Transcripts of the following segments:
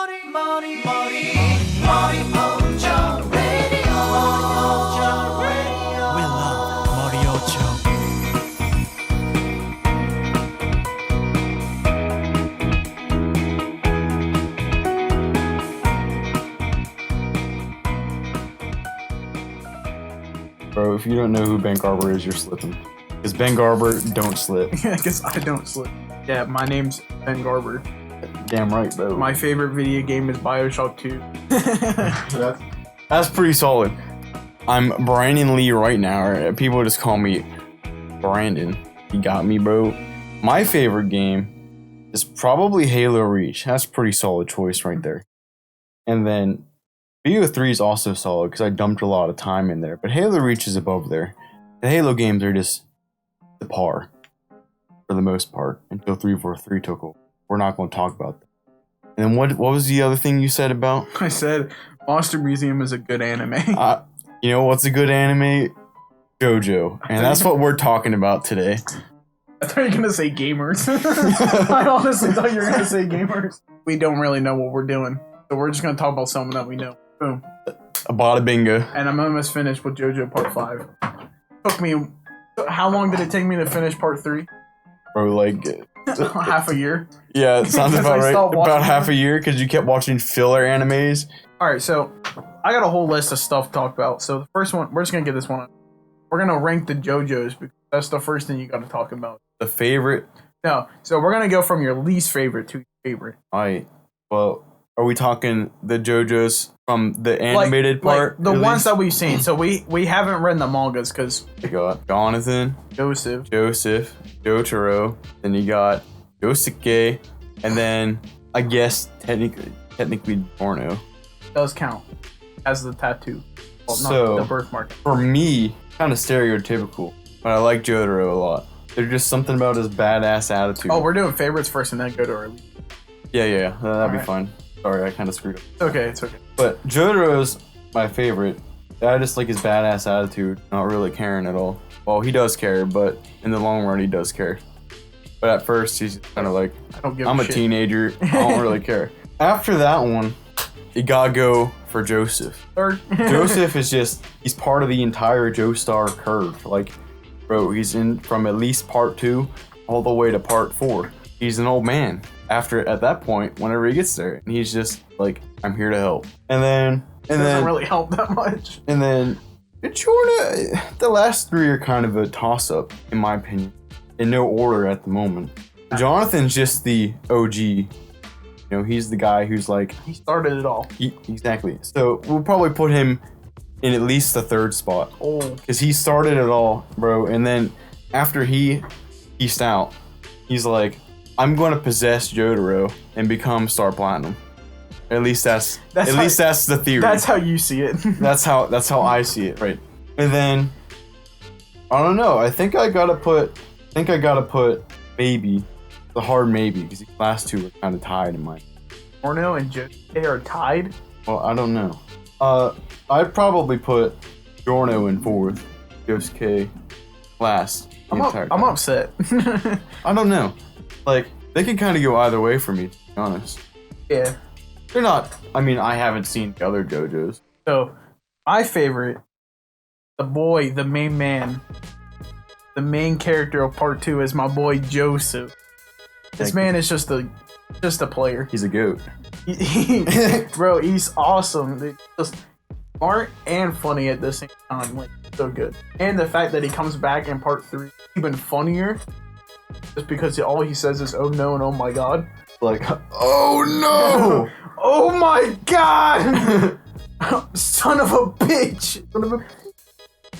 We love Moriocho. Bro, if you don't know who Ben Garber is, you're slipping. Because Ben Garber don't slip. I guess I don't slip. Yeah, my name's Ben Garber. Damn right, bro. My favorite video game is BioShock 2. That's pretty solid. I'm Brandon Lee right now. Or people just call me Brandon. You got me, bro. My favorite game is probably Halo Reach. That's a pretty solid choice right there. And then BO3 is also solid because I dumped a lot of time in there. But Halo Reach is above there. The Halo games are just the par for the most part until 343 took over. We're not going to talk about that. And then what was the other thing you said about? I said Monster Museum is a good anime. You know what's a good anime? Jojo. And that's what we're talking about today. I thought you were going to say gamers. I honestly thought you were going to say gamers. We don't really know what we're doing. So we're just going to talk about someone that we know. Boom. A bada bingo. And I'm almost finished with JoJo Part 5. Took me... How long did it take me to finish Part 3? Bro, like... Half a year. Yeah, it sounds about right. About half a year because you kept watching filler animes. Alright, so I got a whole list of stuff to talk about. So the first one, we're just going to get this one. We're going to rank the JoJos because that's the first thing you got to talk about. The favorite? No, so we're going to go from your least favorite to your favorite. Alright, well, are we talking the JoJos from the animated part? Like the ones that we've seen. So we haven't read the mangas because... You got Jonathan, Joseph, Jotaro, then you got Yosuke, and then I guess technically Porno. Does count as the tattoo. Well, So, not the birthmark. For me, kind of stereotypical, but I like Jotaro a lot. There's just something about his badass attitude. Oh, we're doing favorites first and then go to our least. Yeah, that'd be Alright. fine. Sorry, I kind of screwed up. It's okay. But Jotaro's my favorite. I just like his badass attitude, not really caring at all. Well, he does care, but in the long run, he does care. But at first, he's kind of like, I don't give I'm a shit. teenager, I don't really care. After that one, you gotta go for Joseph. Third. Joseph is just, he's part of the entire Joestar curve. Like, bro, he's in from at least part 2 all the way to part 4. He's an old man at that point, whenever he gets there. And he's just like, I'm here to help. And then Doesn't really help that much. And then Jordan, the last 3 are kind of a toss-up, in my opinion. In no order at the moment. Jonathan's just the OG. You know, he's the guy who's like... He started it all. Exactly. So we'll probably put him in at least the 3rd spot. Oh. Because he started it all, bro. And then after he peaced out, he's like, I'm going to possess Jotaro and become Star Platinum. At least that's the theory. That's how you see it. That's how I see it, right? And then I don't know. I think I gotta put maybe the hard maybe because these last 2 are kind of tied in my. Orno and Josuke are tied. Well, I don't know. I'd probably put Giorno in 4th, Yosuke last. I'm upset. I don't know. Like they can kind of go either way for me, to be honest. Yeah. They're not. I mean, I haven't seen the other JoJos. So, my favorite, the main man, the main character of part 2 is my boy Joseph. This man is just a player. He's a goat. Bro, he's awesome. Dude. Just smart and funny at the same time. Like, so good. And the fact that he comes back in part 3, even funnier, just because all he says is, oh no and oh my god. Like, oh no! Oh my god! Son of a bitch!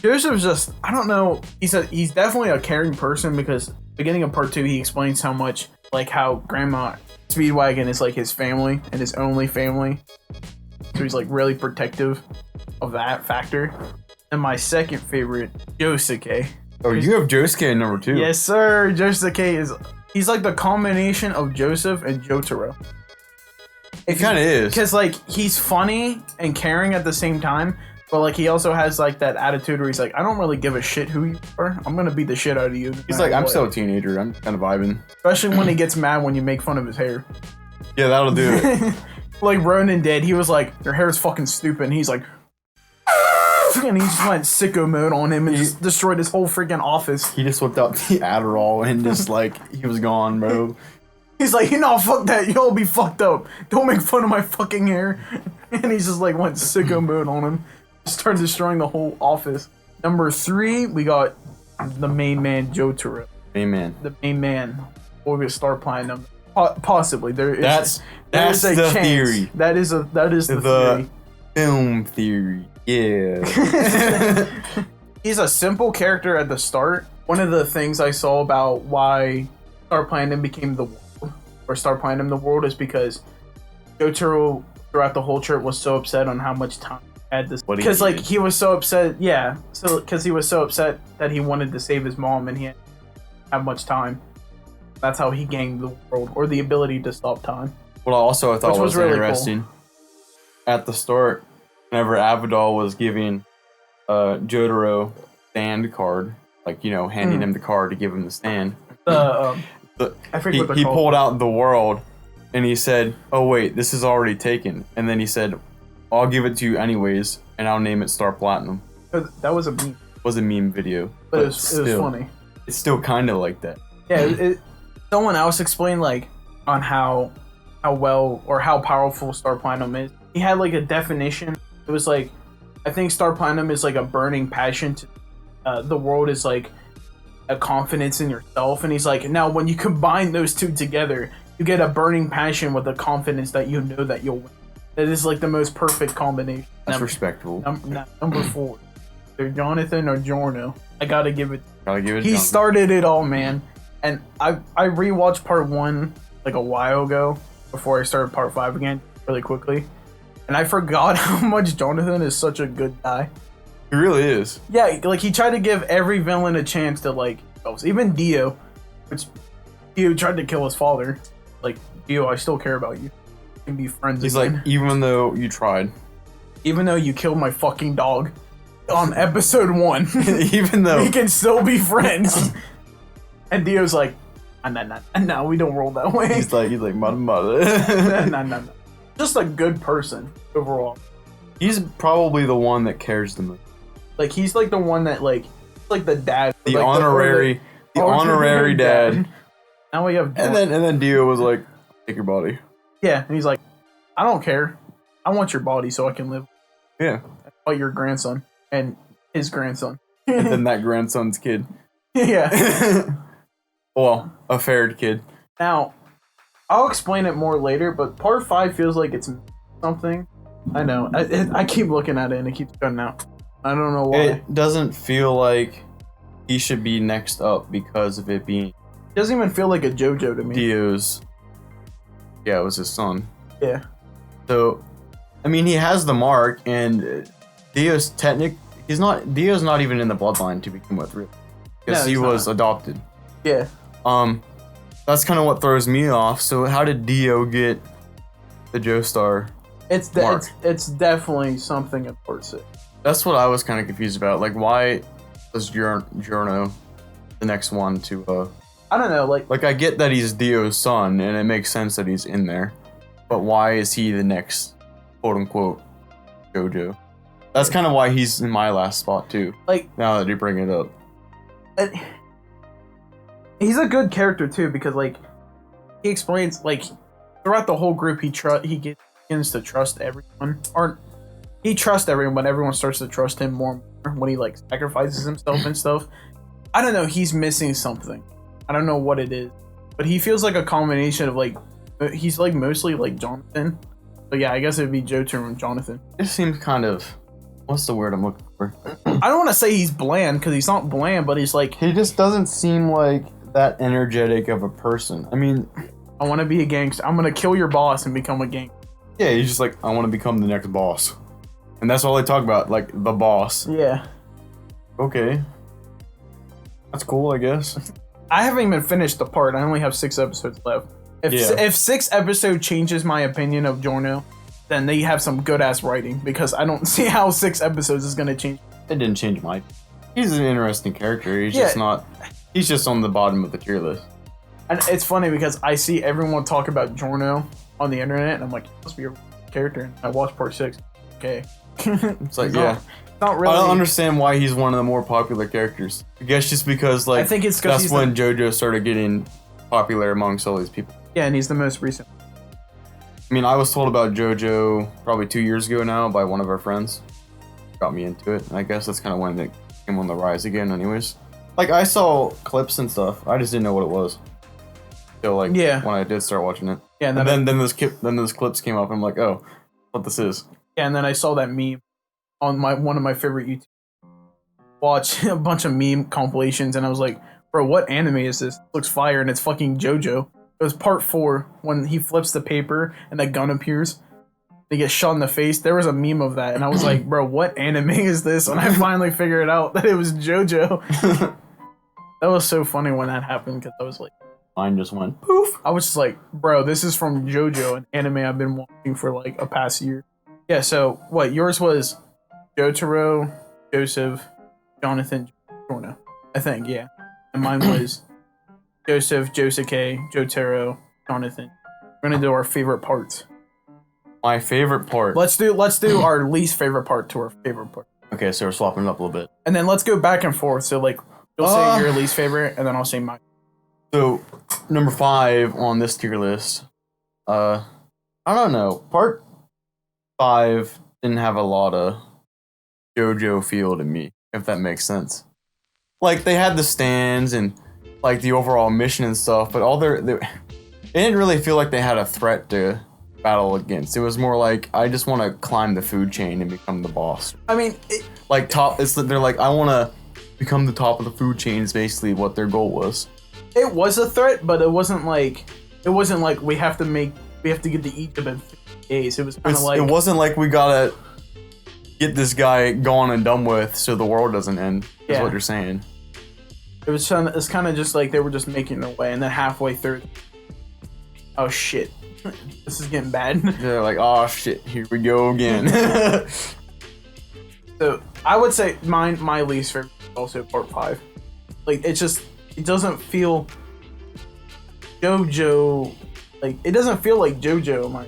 Joseph's just, I don't know, he's definitely a caring person because beginning of part 2 he explains how much, like how Grandma Speedwagon is like his family and his only family. So he's like really protective of that factor. And my second favorite, Yosuke. Oh, you have Josuke in number 2. Yes sir, Josuke he's like the combination of Joseph and Jotaro. It kind of is. Because, like, he's funny and caring at the same time, but, like, he also has, like, that attitude where he's like, I don't really give a shit who you are. I'm gonna beat the shit out of you. He's like, I'm still a teenager. I'm kind of vibing. Especially when he gets mad when you make fun of his hair. Yeah, that'll do it. like Ronan did. He was like, your hair is fucking stupid. And he's like, and he just went sicko mode on him and just destroyed his whole freaking office. He just whipped out the Adderall and just like he was gone, bro. He's like, no, fuck that. You'll be fucked up. Don't make fun of my fucking hair. And he just like went sicko mode on him. Started destroying the whole office. Number 3, we got the main man, Jotaro. Amen. The main man. Or we start playing them. Possibly. That's a the chance. theory. That is the theory. Film theory. Yeah. He's a simple character at the start. One of the things I saw about why Star Platinum became the world, or Star Platinum the world, is because Jotaro throughout the whole trip was so upset on how much time he had this. Because like he was so upset, because he was so upset that he wanted to save his mom and he didn't have much time. That's how he gained the world, or the ability to stop time. What also I thought was really interesting, at the start, whenever Avadol was giving Jotaro stand card, like, you know, handing him the card to give him the stand, I forget what they're he called. pulled out the world and he said, oh wait, this is already taken. And then he said, I'll give it to you anyways, and I'll name it Star Platinum. That was a meme. It was a meme video. But it was funny. It's still kind of like that. Yeah, someone else explained like on how well or how powerful Star Platinum is. He had like a definition. It was like, I think Star Platinum is like a burning passion to the world is like a confidence in yourself. And he's like, now when you combine those two together, you get a burning passion with a confidence that you know that you'll win. That is like the most perfect combination. That's respectable. Number 4. Either Jonathan or Giorno. I gotta give it. He Jonathan. Started it all, man. And I rewatched part 1 like a while ago before I started part 5 again really quickly. And I forgot how much Jonathan is such a good guy. He really is. Yeah, like he tried to give every villain a chance to like, even Dio, which Dio tried to kill his father. Like, Dio, I still care about you. We can be friends He's again. like, even though you tried. Even though you killed my fucking dog on episode 1. Even though. We can still be friends. And Dio's like, no, we don't roll that way. He's like, mother. No. Just a good person overall. He's probably the one that cares the most. Like, he's like the one that like the dad. The like, honorary dad. Now we have. And then Dio was like, take your body. Yeah, and he's like, I don't care. I want your body so I can live. Yeah. Like your grandson and his grandson. And then that grandson's kid. Yeah. Well, a fared kid. Now, I'll explain it more later, but part 5 feels like it's something. I know. I keep looking at it and it keeps cutting out. I don't know why. It doesn't feel like he should be next up because of it being... It doesn't even feel like a Jojo to me. Dio's... Yeah, it was his son. Yeah. So, I mean, he has the mark, and Dio's Dio's not even in the bloodline to begin with, really. Because he was adopted. Yeah. That's kind of what throws me off. So how did Dio get the Joestar mark? It's definitely something in part 6. That's what I was kind of confused about. Like, why was Giorno the next one to... I don't know, like... I get that he's Dio's son, and it makes sense that he's in there. But why is he the next, quote-unquote, Jojo? That's kind of why he's in my last spot, too. Like... Now that you bring it up. He's a good character, too, because, like, he explains, like, throughout the whole group, he begins to trust everyone. Or, he trusts everyone, but everyone starts to trust him more and more when he, like, sacrifices himself and stuff. I don't know, he's missing something. I don't know what it is. But he feels like a combination of, like, he's, like, mostly, like, Jonathan. But yeah, I guess it would be Jotaro and Jonathan. It seems kind of... What's the word I'm looking for? I don't want to say he's bland, because he's not bland, but he's, like... He just doesn't seem like that energetic of a person. I mean... I want to be a gangster. I'm going to kill your boss and become a gangster. Yeah, he's just like, I want to become the next boss. And that's all they talk about, like, the boss. Yeah. Okay. That's cool, I guess. I haven't even finished the part. I only have 6 episodes left. If 6 episodes changes my opinion of Giorno, then they have some good-ass writing, because I don't see how 6 episodes is going to change. It didn't change my... He's an interesting character. He's just not... He's just on the bottom of the tier list. And it's funny, because I see everyone talk about Giorno on the internet, and I'm like, he must be a character. And I watched part 6. Okay. It's like, It's yeah. not really. I don't understand why he's one of the more popular characters. I guess just because, like, I think it's 'cause that's he's when JoJo started getting popular amongst all these people. Yeah, and he's the most recent. I mean, I was told about JoJo probably 2 years ago now by one of our friends. Got me into it, and I guess that's kind of when it came on the rise again anyways. Like, I saw clips and stuff. I just didn't know what it was. So, like, Yeah. when I did start watching it. Yeah, and And then those clips came up, and I'm like, oh, what this is. Yeah, and then I saw that meme on one of my favorite YouTube. Watch a bunch of meme compilations, and I was like, bro, what anime is this? It looks fire, and it's fucking JoJo. It was part 4 when he flips the paper and that gun appears. They get shot in the face. There was a meme of that, and I was like, bro, what anime is this? And I finally figured out that it was JoJo. That was so funny when that happened, because I was like, Mine just went poof. I was just like, bro, this is from JoJo, an anime I've been watching for like a past year. Yeah, so what, yours was Jotaro, Joseph, Jonathan, Jorno, I think, yeah. And mine was Joseph, Josuke, Jotaro, Jonathan. We're gonna do our favorite parts. My favorite part. Let's do our least favorite part to our favorite part. Okay, so we're swapping it up a little bit. And then let's go back and forth. So like, you'll say your least favorite, and then I'll say mine. So, number 5 on this tier list. I don't know. Part 5 didn't have a lot of JoJo feel to me, if that makes sense. Like, they had the stands and like the overall mission and stuff, but it didn't really feel like they had a threat to battle against. It was more like, I just want to climb the food chain and become the boss. I mean, Like, they're like, I want to become the top of the food chain is basically what their goal was. it was a threat, but it wasn't like we have to get to Egypt in 50 days. It was kind of like, it wasn't like we gotta get this guy gone and done with so the world doesn't end. Is Yeah. what you're saying. it's kind of just like they were just making their way, and then halfway through, oh shit, this is getting bad. They're like, oh shit, here we go again. So I would say my least favorite is also part 5. Like, it doesn't feel JoJo. Like, it doesn't feel like JoJo.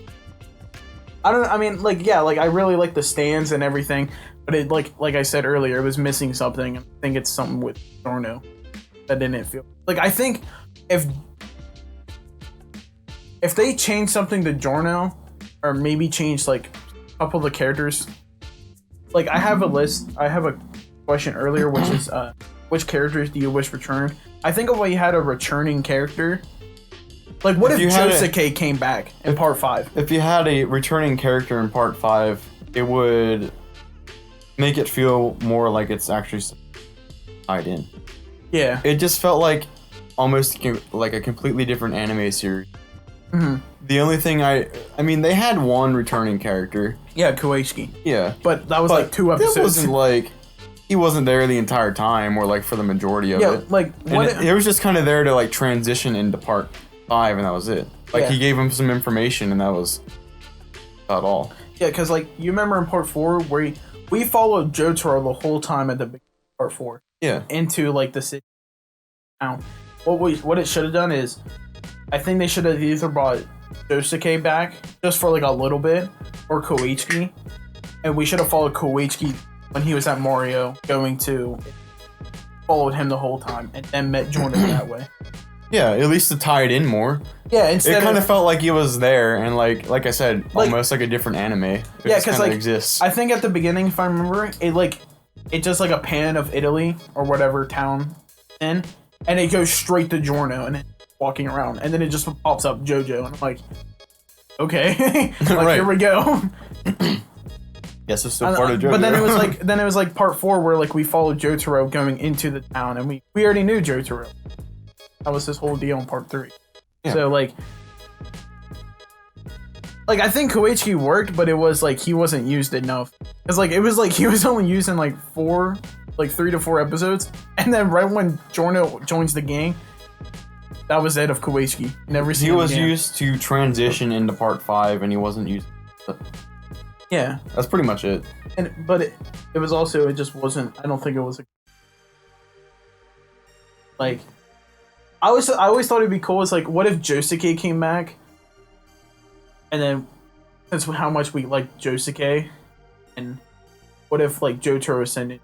I mean, like, yeah, like I really like the stands and everything, but it like I said earlier, it was missing something. I think it's something with Jorno that didn't feel like. I think if they change something to Jorno, or maybe change like a couple of the characters. Like, I have a list. I have a question earlier, which is which characters do you wish returned? I think if we had a returning character, like what if Josuke came back in part 5? If you had a returning character in part 5, it would make it feel more like it's actually tied in. Yeah. It just felt like almost like a completely different anime series. Mm-hmm. The only thing I mean, they had one returning character. Yeah, Koichiki. Yeah. But that was like 2 episodes. It wasn't like he wasn't there the entire time or like for the majority of it. Yeah, like it was just kind of there to like transition into part 5 and that was it. Like he gave him some information and that was about all. Yeah, because like you remember in part 4 where we followed Jotaro the whole time at the beginning of part 4. Yeah. Into like the city. Now, what it should have done is, I think they should have either brought Josuke back just for like a little bit, or Koichiki, and we should have followed Koichiki when he was at Mario, followed him the whole time, and then met Jordan that way. Yeah, at least to tie it in more. Yeah, instead it kind of felt like he was there, and like I said, like, almost like a different anime. It yeah, because like exists. I think at the beginning, if I remember, it's just like a pan of Italy or whatever town in, and it goes straight to Giorno and it's walking around, and then it just pops up Jojo, and I'm like, okay, like, right. Here we go. Yes, it's still part of JoJo. But then it was like part 4 where like we followed Jotaro going into the town, and we already knew Jotaro. That was his whole deal in part 3. Yeah. So like I think Koichiki worked, but it was like he wasn't used enough. Cause like it was like he was only used in like 3 to 4 episodes, and then right when Giorno joins the gang, that was it of Koichiki. Never seen him again. He was used to transition into part 5, and he wasn't used. Yeah, that's pretty much it. But it was also, it just wasn't. I don't think it was like. I always thought it'd be cool. It's like, what if Josuke came back, and then that's how much we like Josuke, and what if like Jotaro sent it?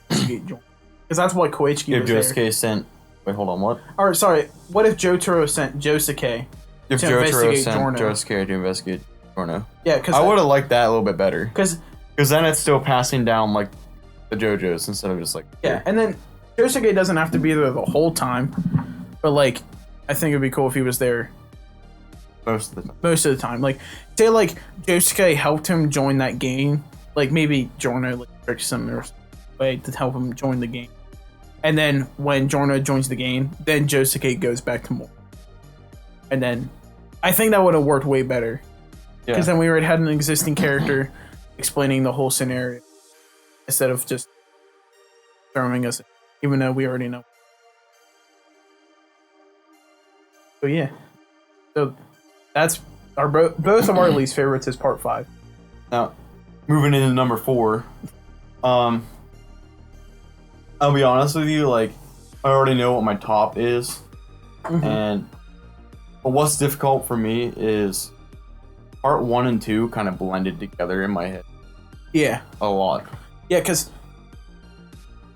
Because that's why Koichiki If was there. Josuke sent... Wait, hold on, what? Or sorry, what if Jotaro sent Josuke If to Jotaro investigate sent Giorno? Josuke to investigate Giorno. Yeah, because I would have liked that a little bit better. Because Because then it's still passing down, like, the JoJo's instead of just, like... yeah, and then Josuke doesn't have to be there the whole time, but like I think it'd be cool if he was there Most of the time. most of the time. Like say like Josuke helped him join that game, like maybe Giorno like tricks him or way to help him join the game, and then when Giorno joins the game, then Josuke goes back to more, and then I think that would have worked way better Yeah. because then we already had an existing character explaining the whole scenario instead of just throwing us, even though we already know. So yeah, so that's our both of our least favorites is part 5. Now, moving into number 4, I'll be honest with you, like, I already know what my top is, but what's difficult for me is part 1 and 2 kind of blended together in my head Yeah, a lot. yeah, because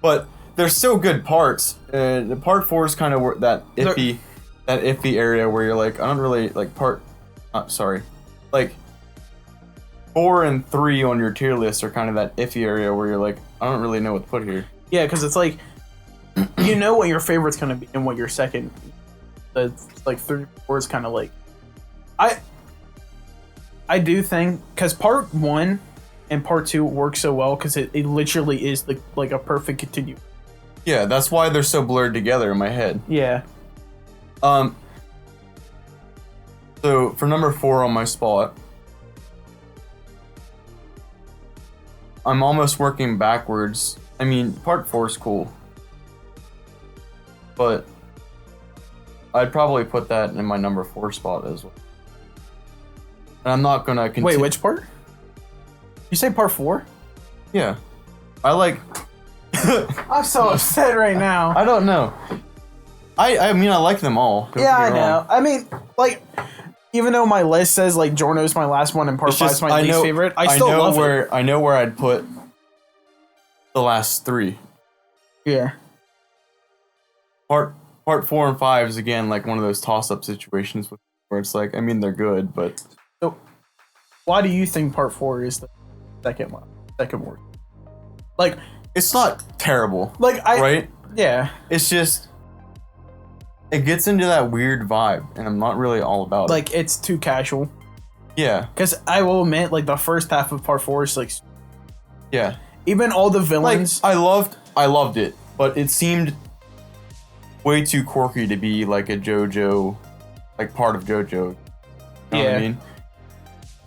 But they're still good parts, and the part 4 is kind of that iffy area where you're like, I don't really, like, like, 4 and 3 on your tier list are kind of that iffy area where you're like, I don't really know what to put here. yeah, because it's like you know what your favorite's gonna be and what your second. It's like 3, 4 is kind of like I do think because part 1 and part 2 work so well because it literally is like a perfect continue. Yeah, that's why they're so blurred together in my head. Yeah. So for number 4 on my spot, I'm almost working backwards. I mean, part 4 is cool, but I'd probably put that in my number 4 spot as well. And I'm not gonna continue. Wait, which part? You say part 4? Yeah, I like. I'm so upset right now. I don't know. I mean, I like them all. Don't Yeah, get I me know. wrong. I mean, like, even though my list says like Giorno's my last one and part It's 5 is just- my least favorite, I still love it. I know where I'd put the last 3. Yeah. Part 4 and 5 is again like one of those toss-up situations where it's like, I mean, they're good, but So, why do you think part 4 is the second one? Second worst? Like, it's not terrible, right? Yeah. It's just it gets into that weird vibe, and I'm not really all about it. Like, it's too casual. Yeah, Because I will admit, like, the first half of part 4 is like, yeah. even all the Like villains. I loved it, but it seemed way too quirky to be like a JoJo, like part of JoJo. You know what Yeah. I mean?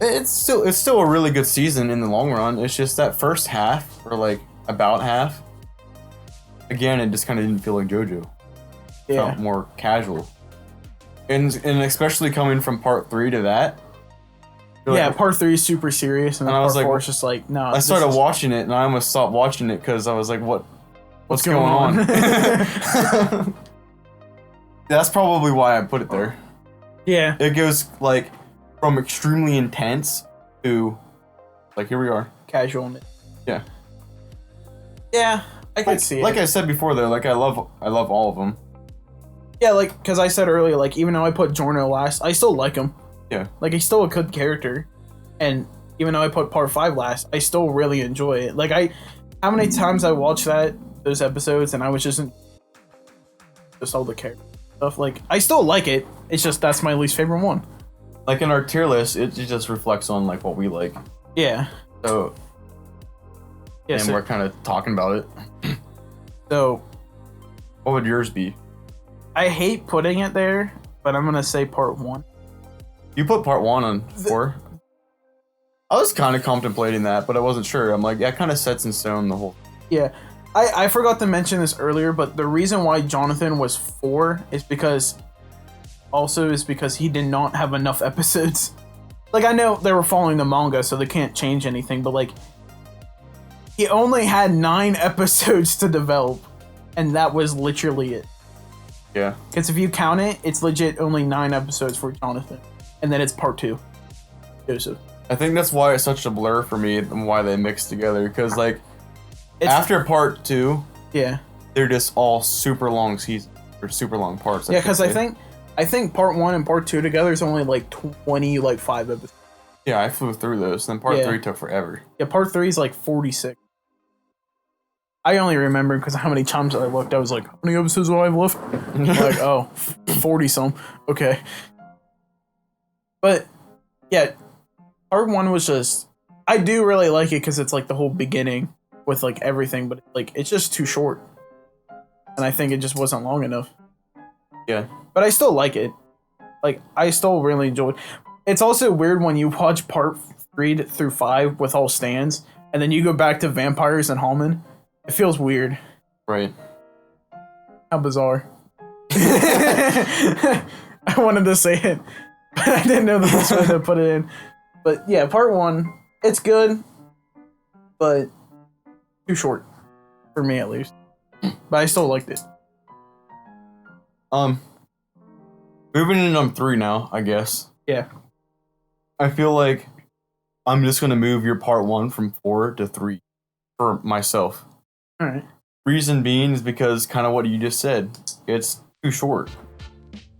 It's still a really good season in the long run. It's just that first half, or like about half, again, it just kind of didn't feel like JoJo. It Yeah. felt more casual, and especially coming from part 3 to that. you're Yeah, like- part 3 is super serious, and then And I part was like, 4 is just like, no. I this started is- watching it, and I almost stopped watching it because I was like, what's going going on? That's probably why I put it there. Yeah. It goes like from extremely intense to like, here we are. Casual. Yeah. Yeah, I could see Like it. I said before, though, like I love all of them. Yeah, like, because I said earlier, like, even though I put Giorno last, I still like him. Yeah. Like, he's still a good character. And even though I put part 5 last, I still really enjoy it. Like, how many times I watched those episodes, and I was just all the character stuff. Like, I still like it. It's just that's my least favorite one. Like in our tier list, it just reflects on like what we like. Yeah. So, Yeah. and we're kind of talking about it. So What would yours be? I hate putting it there, but I'm gonna say part 1. You put part 1 on 4. I was kind of contemplating that, but I wasn't sure. I'm like, that kind of sets in stone the whole. Yeah. I forgot to mention this earlier, but the reason why Jonathan was 4 is because he did not have enough episodes. Like, I know they were following the manga, so they can't change anything, but like, he only had 9 episodes to develop, and that was literally it. Yeah. Because if you count it, it's legit only 9 episodes for Jonathan, and then it's part 2. Joseph. I think that's why it's such a blur for me and why they mix together. Because like It's- after part 2, Yeah. they're just all super long seasons or super long parts. Yeah, because should I say. think part 1 and part 2 together is only like 5 episodes. Yeah, I flew through those. Then part Yeah. 3 took forever. Yeah, part 3 is like 46. I only remember because how many times I looked. I was like, how many episodes do I have left? I'm like, oh, 40 some. Okay. But yeah, part 1 was just. I do really like it because it's like the whole beginning with like everything, but like it's just too short. And I think it just wasn't long enough. Yeah. But I still like it. Like, I still really enjoy it. It's also weird when you watch part 3 through 5 with all stands, and then you go back to vampires and Hallman. It feels weird. Right. How bizarre. I wanted to say it, but I didn't know the best way to put it in. But yeah, part 1, it's good, but too short. For me, at least. But I still liked it. Moving into number 3 now, I guess. Yeah. I feel like I'm just gonna move your part 1 from 4 to 3 for myself. Alright. Reason being is because kind of what you just said. It's too short.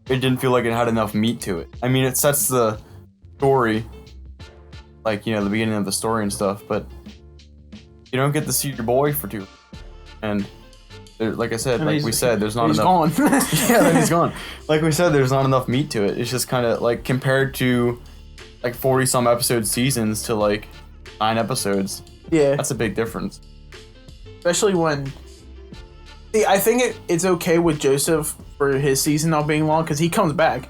It didn't feel like it had enough meat to it. I mean, it sets the story, like, you know, the beginning of the story and stuff, but you don't get to see your boy for 2. And like I said, And like we said, there's not he's enough. gone. Yeah, then he's gone. Like we said, there's not enough meat to it. It's just kind of like compared to like 40 some episode seasons to like 9 episodes. Yeah. That's a big difference. Especially when. See, I think it's okay with Joseph for his season not being long because he comes back.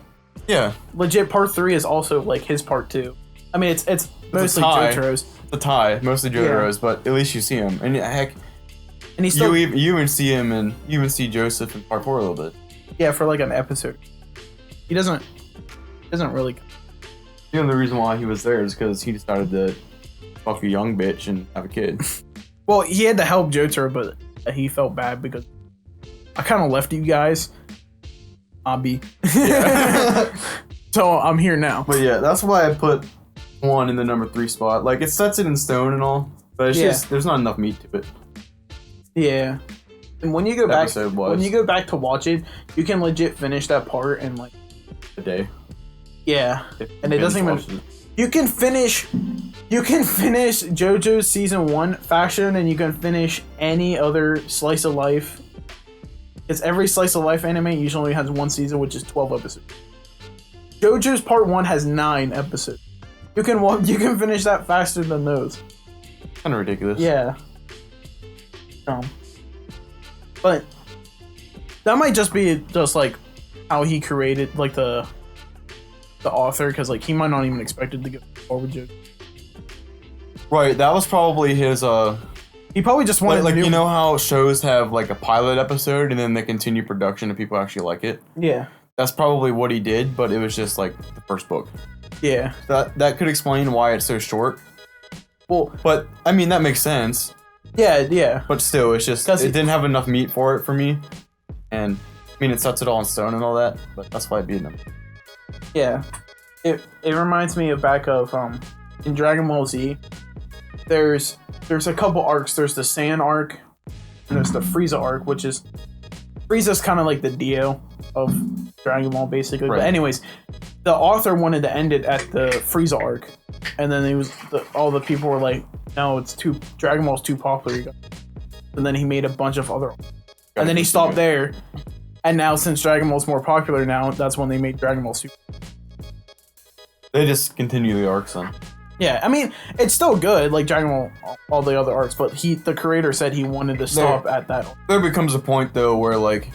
Yeah, Legit, part 3 is also like his part 2. I mean, it's mostly tie. Jotaro's. the tie, mostly Jotaro's, but at least you see him. And heck, And he's still. you even see him and you even see Joseph in part 4 a little bit. Yeah, for like an episode. He doesn't really. The only reason why he was there is because he decided to fuck a young bitch and have a kid. Well, he had to help Jotaro, but he felt bad because I kind of left you guys. Abi. Yeah. So I'm here now. But yeah, that's why I put 1 in the number 3 spot. Like, it sets it in stone and all, but it's Yeah. just, there's not enough meat to it. Yeah. And when you go back, Episode-wise. when you go back to watch it, you can legit finish that part and like. A day. Yeah. If And it doesn't binge even. watched it. You can finish JoJo's season 1 faction, and you can finish any other slice of life. Because every slice of life anime usually only has 1 season, which is 12 episodes. JoJo's part 1 has 9 episodes. You can finish that faster than those. Kind of ridiculous. Yeah. But that might just be just like how he created like the author, because like he might not even expected to go forward JoJo. Right, that was probably his, He probably just wanted like new- you know how shows have like a pilot episode and then they continue production and people actually like it? Yeah. That's probably what he did, but it was just like the first book. Yeah. That could explain why it's so short. Well, But I mean that makes sense. yeah. But still, it's just it didn't have enough meat for it for me. And I mean it sets it all in stone and all that, but that's why I beat him. Yeah. It reminds me of back of in Dragon Ball Z. There's a couple arcs. There's the Saiyan arc, and there's the Frieza arc, which is Frieza's kind of like the Dio of Dragon Ball, basically. Right. But anyways, the author wanted to end it at the Frieza arc, and then all the people were like, "No, Dragon Ball's too popular." And then he made a bunch of other, and then he stopped there. And now, since Dragon Ball's more popular now, that's when they made Dragon Ball Super. They just continue the arcs then. Yeah, I mean, it's still good, like Dragon Ball, all the other arcs, but the creator said he wanted to stop at that. There becomes a point though where like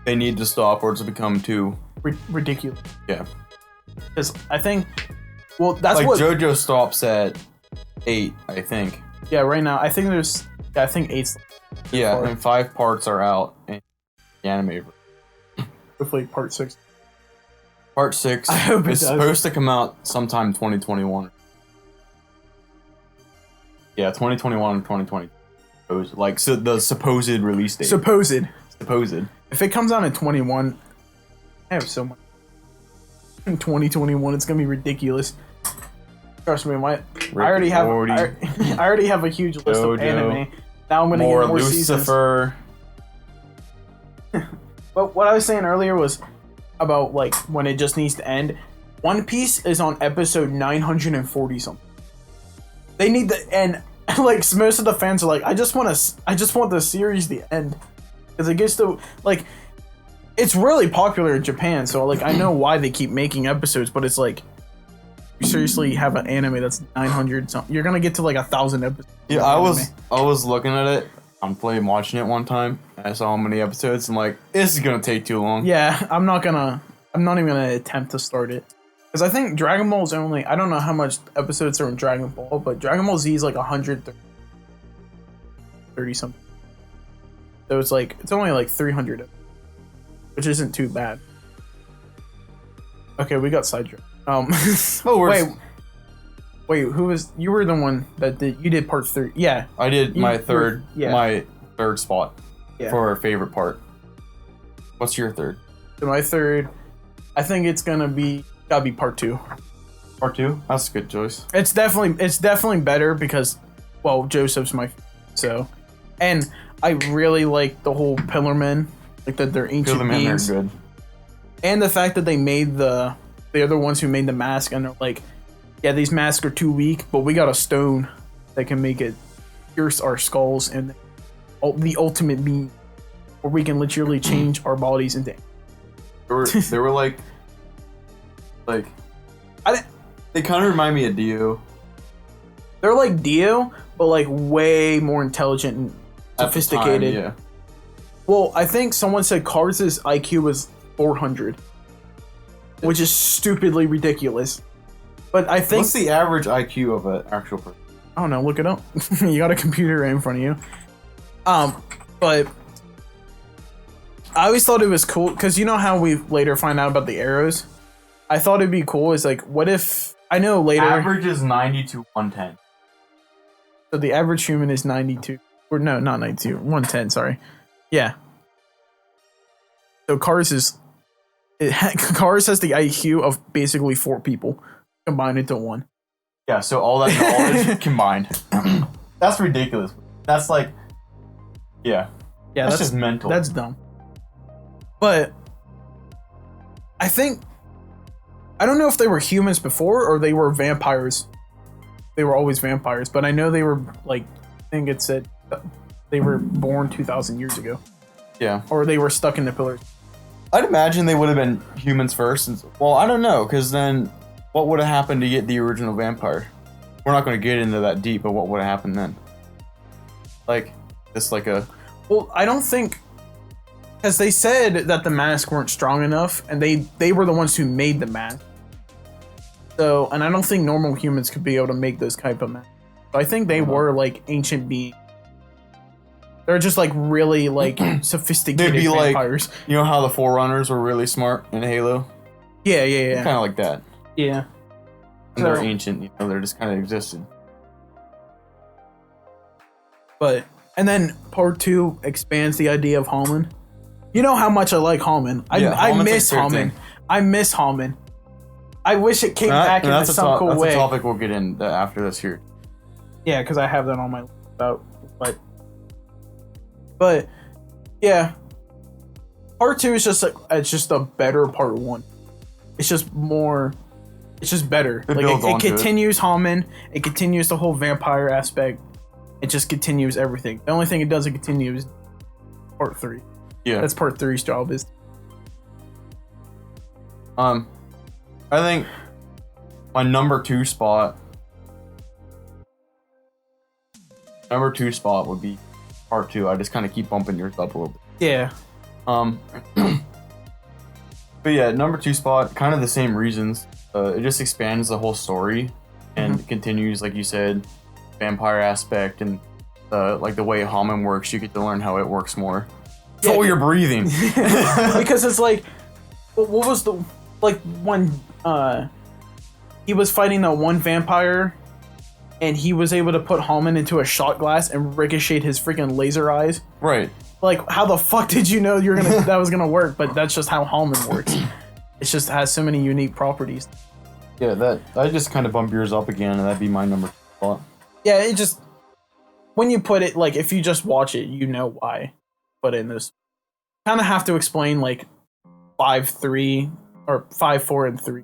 they need to stop or it's become too Ridiculous. yeah. Because I think, well, that's Like what. JoJo stops at 8, I think. Yeah, right now I think I think 8's Yeah, far. and 5 parts are out in the anime. hopefully part 6. Part 6 I hope it is does. supposed to come out sometime 2021. Yeah, 2021 and 2020. Like so the supposed release date. Supposed. supposed. If it comes out in 21, I have so much. In 2021, it's gonna be ridiculous. Trust me, I already have I already have a huge list of Jojo, anime. Now I'm gonna get more Lucifer. seasons. But what I was saying earlier was about like when it just needs to end. One Piece is on episode 940 something. They need the end. Like most of the fans are like, I just want the series to end because it gets to like, it's really popular in Japan. So like I know why they keep making episodes, but it's like, you seriously have an anime that's 900 something. You're gonna get to like 1,000 episodes. Yeah, I was looking at it. I'm watching it one time. I saw how many episodes. I'm like, this is gonna take too long. Yeah, I'm not even gonna attempt to start it. Because I think Dragon Ball is only, I don't know how much episodes are in Dragon Ball, but Dragon Ball Z is like 130 something. So it's only like 300, which isn't too bad. Okay, we got sidetracked. Wait, you were the one that you did part 3. Yeah. I did my third spot for favorite part. What's your third? So my third, I think it's gotta be part 2. Part 2? That's a good choice. It's definitely better because, well, Joseph's my favorite, so, and I really like the whole Pillarmen, like that they're ancient beings. Pillarmen are good. And the fact that they made they're the ones who made the mask, and they're like, yeah, these masks are too weak, but we got a stone that can make it pierce our skulls, and the ultimate being, where we can literally change our bodies into. They were like they kind of remind me of Dio. They're like Dio, but like way more intelligent and sophisticated. Yeah. Well, I think someone said Cars' IQ was 400, which is stupidly ridiculous. But I think what's the average IQ of an actual person? I don't know. Look it up. You got a computer right in front of you. But I always thought it was cool because you know how we later find out about the arrows. I thought it'd be cool. Is like, what if I know later? Average is 90 to 110. So the average human is 92, or no, not 92, 110. Sorry. Yeah. So Cars has the IQ of basically 4 people combined into 1. Yeah. So all that knowledge combined. That's ridiculous. That's like, yeah. Yeah. That's just mental. That's dumb. But I don't know if they were humans before or they were vampires. They were always vampires, but I know they were like, I think it said they were born 2,000 years ago. Yeah. Or they were stuck in the pillars. I'd imagine they would have been humans first. Well, I don't know, because then what would have happened to get the original vampire? We're not going to get into that deep, but what would have happened then? Like, just like a... Well, I don't think... Because they said that the masks weren't strong enough, and they were the ones who made the mask. So, and I don't think normal humans could be able to make those type of masks. So I think they were like ancient beings. They're just like really like sophisticated They'd be vampires. Like, you know how the Forerunners were really smart in Halo? Yeah. Kind of like that. Yeah. And they're ancient, you know, they're just kind of existed. But, and then part 2 expands the idea of Hallman. You know how much I like Hallman. I miss Hallman. I miss Hallman. I wish it came back in some cool way. That's a topic we'll get into after this here. Yeah, because I have that on my list about but yeah, part 2 is just it's just a better part 1. It's just more. It's just better. It continues Hallman. It continues the whole vampire aspect. It just continues everything. The only thing it doesn't continue is part 3. Yeah, that's part 3's job is. I think my number 2 spot would be part 2. I just kind of keep bumping yours up a little bit. Yeah. But yeah, number 2 spot, kind of the same reasons. It just expands the whole story and continues, like you said, vampire aspect and like the way Hallman works. You get to learn how it works more. Yeah, you're breathing. Because it's like, what was the like when he was fighting that one vampire, and he was able to put Hallman into a shot glass and ricochet his freaking laser eyes. Right. Like, how the fuck did you know that was gonna work? But that's just how Hallman works. It just has so many unique properties. Yeah, that just kind of bump yours up again, and that'd be my number 2 spot. Yeah, it just when you put it like if you just watch it, you know why. Put it in this. Kind of have to explain like 5-3 or 5-4 and 3.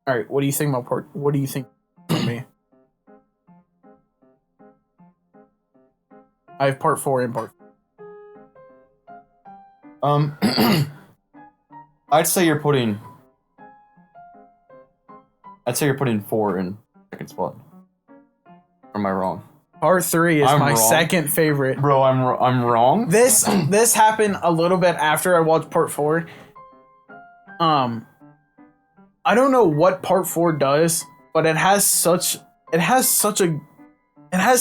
All right, what do you think about part? What do you think for me? I have part 4 and part. I'd say you're putting 4 in second spot. Or am I wrong? Part 3 is I'm my wrong. second favorite. Bro, I'm wrong. This happened a little bit after I watched part 4. I don't know what part 4 does, but it has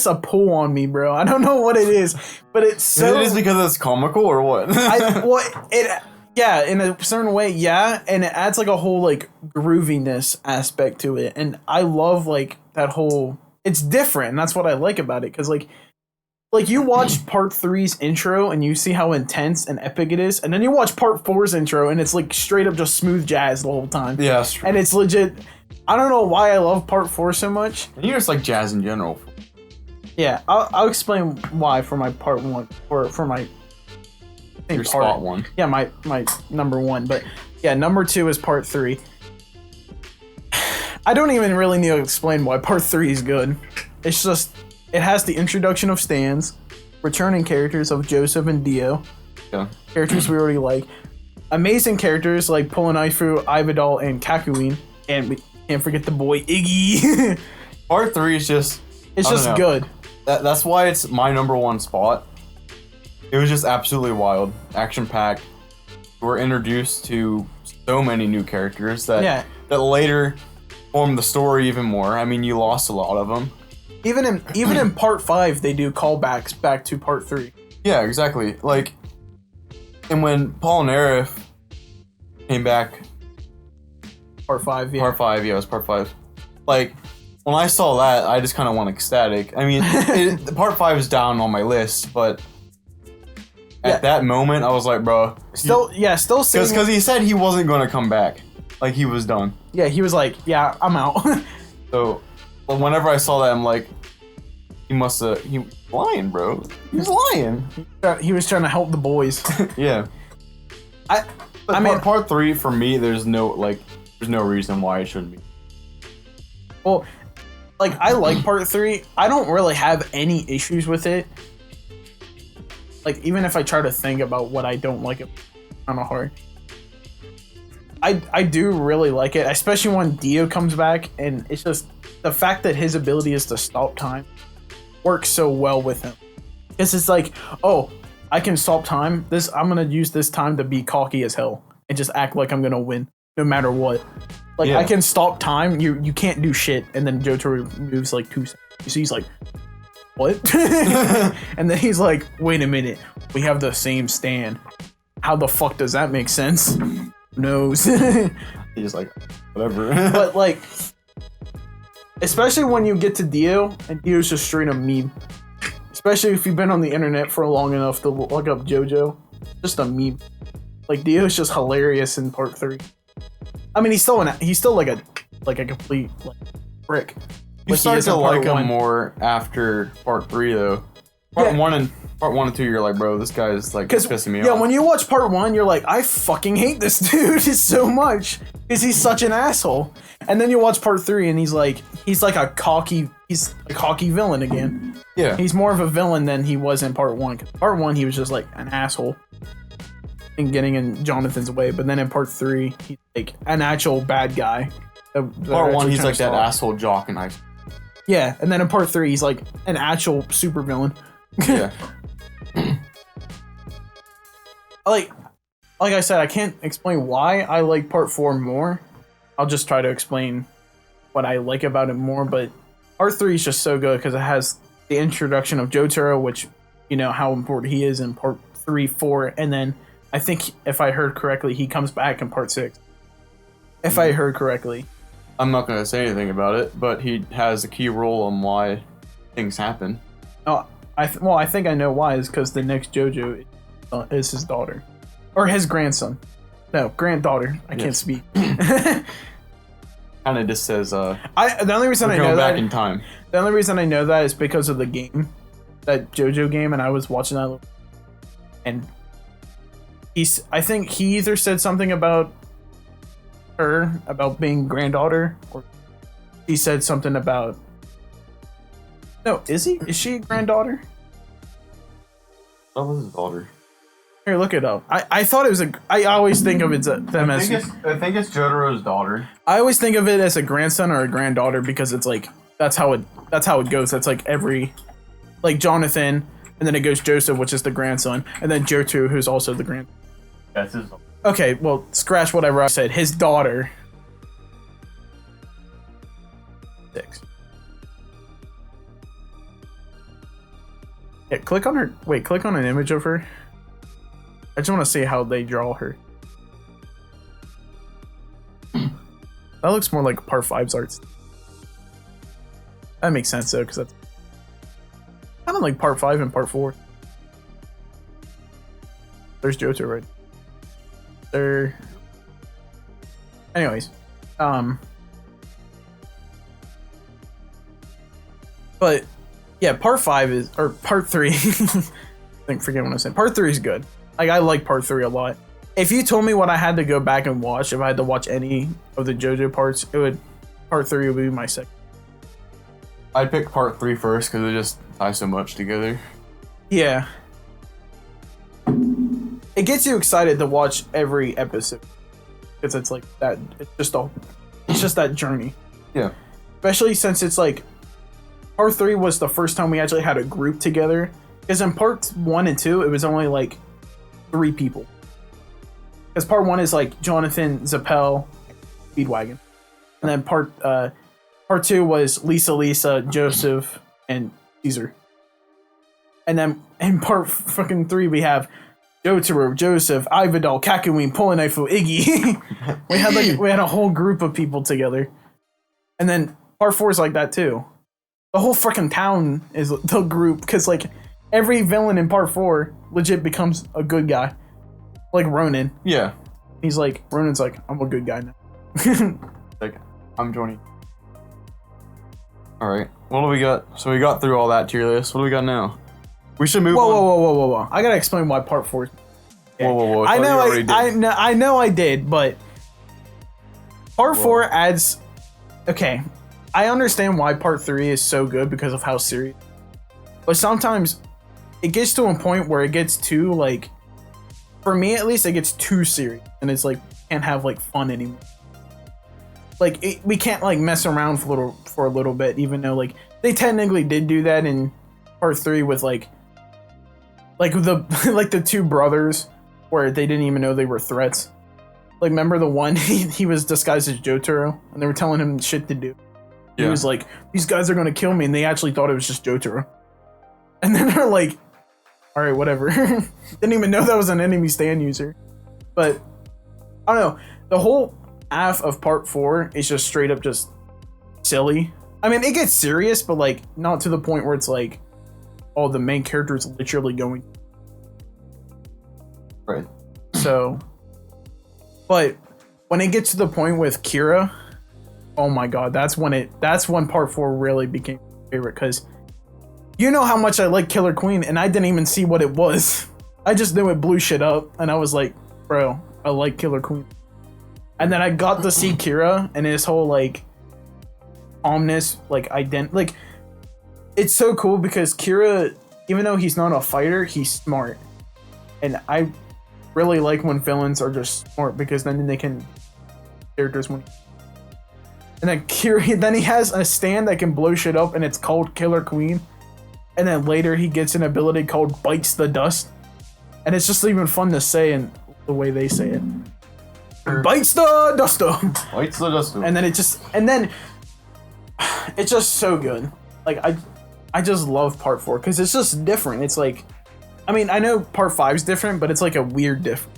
a pull on me, bro. I don't know what it is, but it's so. Is it because it's comical or what? Yeah, in a certain way, yeah, and it adds like a whole like grooviness aspect to it, and I love like that whole. It's different, and that's what I like about it, because like you watch part 3's intro and you see how intense and epic it is, and then you watch part 4's intro and it's like straight up just smooth jazz the whole time. Yeah, that's true. And it's legit. I don't know why I love part 4 so much. And you just like jazz in general. Yeah, I'll explain why for my part 1 or for my. Your spot 1. Yeah, my number 1, but yeah, number 2 is part 3. I don't even really need to explain why part 3 is good. It's just it has the introduction of stands, returning characters of Joseph and Dio, Yeah. characters we already like, amazing characters like Polonaifu, Ivadal, and Kakyoin, and we can't forget the boy Iggy. Part 3 is just. It's I don't just know. good. That's why it's my number 1 spot. It was just absolutely wild, action-packed. We're introduced to so many new characters that later formed the story even more. I mean, you lost a lot of them. Even in part 5, they do callbacks back to part 3. Yeah, exactly. Like, and when Polnareff came back, Part 5, yeah. Part 5, yeah, it was Part 5. Like, when I saw that, I just kind of went ecstatic. I mean, Part 5 is down on my list, but at that moment, I was like, bro. Still seeing. Because he said he wasn't going to come back. Like, he was done. Yeah, he was like, yeah, I'm out. So, whenever I saw that, I'm like, he was lying, bro. He was lying. He was trying to help the boys. Yeah. I mean, part 3, for me, there's no reason why it shouldn't be. Well, like, I like part 3. I don't really have any issues with it. Like, even if I try to think about what I don't like, it's kind of hard. I do really like it, especially when Dio comes back, and it's just the fact that his ability is to stop time works so well with him. It's like, oh, I can stop time. I'm gonna use this time to be cocky as hell and just act like I'm gonna win no matter what. Like, I can stop time. You can't do shit, and then Jojo moves like 2 seconds. So he's like, what? And then he's like, wait a minute, we have the same stand. How the fuck does that make sense? Who knows? He's like, whatever. But like, especially when you get to Dio, and Dio's just straight up meme. Especially if you've been on the internet for long enough to look up Jojo, just a meme. Like, Dio's just hilarious in part 3. I mean, he's still like a complete like brick. You start to like him more after part 3, though. Part 1 and 2, you're like, bro, this guy's like pissing me off. Yeah, when you watch part 1, you're like, I fucking hate this dude so much because he's such an asshole. And then you watch part 3, and he's like a cocky villain again. Yeah, he's more of a villain than he was in part 1. Part 1, he was just like an asshole and getting in Jonathan's way. But then in part 3, he's like an actual bad guy. Part 1, he's like that asshole jock, and yeah, and then in part 3, he's like an actual supervillain. Yeah. like I said, I can't explain why I like part 4 more. I'll just try to explain what I like about it more, but part 3 is just so good because it has the introduction of Jotaro, which, you know, how important he is in part 3, 4, and then I think, if I heard correctly, he comes back in part 6. If I heard correctly. I'm not going to say anything about it, but he has a key role on why things happen. Oh, I think I know why. Is because the next Jojo is his daughter, or his grandson. No, granddaughter. I can't Yes. speak. Kind of just says, The only reason I we're know going back that in time. the only reason I know that is because of the game, that JoJo game, and I was watching that, and I think he either said something about her about being granddaughter, or he said something about. No, is he? Is she a granddaughter? That was his daughter. Here, look it up. I thought it was a. I always think of it them as. I think it's Jotaro's daughter. I always think of it as a grandson or a granddaughter because it's like that's how it goes. That's like like Jonathan, and then it goes Joseph, which is the grandson, and then Joto, who's also the grand. That's his. Okay, well, scratch whatever I said. His daughter. 6. Yeah, click on her. Wait, click on an image of her. I just want to see how they draw her. That looks more like Part 5's art. That makes sense though, because that's kind of like Part 5 and Part 4. There's Jojo right there. Anyways, but yeah, Part 5 is, or Part 3. I forget what I said. Part 3 is good. Like, I like Part 3 a lot. If you told me what I had to go back and watch, if I had to watch any of the JoJo parts, Part 3 would be my second. I'd pick Part 3 first because it just ties so much together. Yeah. It gets you excited to watch every episode because it's like that. It's just that journey. Yeah. Especially since it's like Part 3 was the first time we actually had a group together. Because in Parts 1 and 2, it was only like 3 people. Because Part 1 is like Jonathan, Zappel, Speedwagon. And then Part 2 was Lisa, Joseph, and Caesar. And then in Part fucking 3, we have Jotaro, Joseph, Ividal, Kakawin, Polonaifu, Iggy. we had a whole group of people together. And then Part 4 is like that too. The whole freaking town is the group, because like every villain in Part 4 legit becomes a good guy. Like Ronan. Yeah. Ronan's like, I'm a good guy now. Like, I'm joining. Alright, what do we got? So we got through all that tier list. What do we got now? We should move on. Whoa. I gotta explain why Part 4. Whoa. I know I did, but Part 4 adds. Okay, I understand why Part 3 is so good because of how serious. But sometimes it gets to a point where it gets too, like, for me at least, it gets too serious, and it's like can't have like fun anymore. Like we can't like mess around for a little bit, even though like they technically did do that in Part 3 with like the like the 2 brothers where they didn't even know they were threats. Like, remember the one he was disguised as Jotaro and they were telling him shit to do. He was like, these guys are gonna kill me, and they actually thought it was just Jotaro. And then they're like, all right, whatever. Didn't even know that was an enemy stand user. But I don't know. The whole half of Part 4 is just straight up just silly. I mean, it gets serious, but like not to the point where it's like, oh, the main character is literally going. Right. So, but when it gets to the point with Kira, oh my god, that's when Part 4 really became my favorite, because you know how much I like Killer Queen, and I didn't even see what it was. I just knew it blew shit up, and I was like, bro, I like Killer Queen. And then I got to see Kira and his whole like calmness, like it's so cool because Kira, even though he's not a fighter, he's smart. And I really like when villains are just smart, because then they can characters when. And then Kira, then he has a stand that can blow shit up, and it's called Killer Queen. And then later he gets an ability called Bites the Dust. And it's just even fun to say in the way they say it. Bites the Dusto. Bites the Dusto. And then it's just so good. Like, I just love Part 4 because it's just different. It's like, I mean, I know Part 5 is different, but it's like a weird different.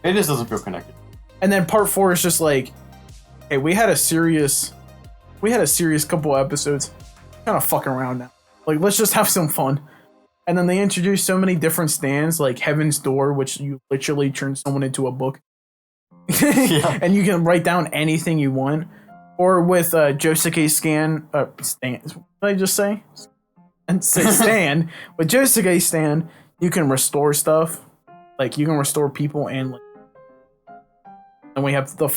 It just doesn't feel connected. And then Part 4 is just like, hey, we had a serious couple episodes. Kind of fucking around now. Like, let's just have some fun. And then they introduced so many different stands, like Heaven's Door, which you literally turn someone into a book. and you can write down anything you want. Or with Josuke Scan, Stan, what did I just say? And say Stan. With Josuke Stan, you can restore stuff. Like, you can restore people and like. And we have the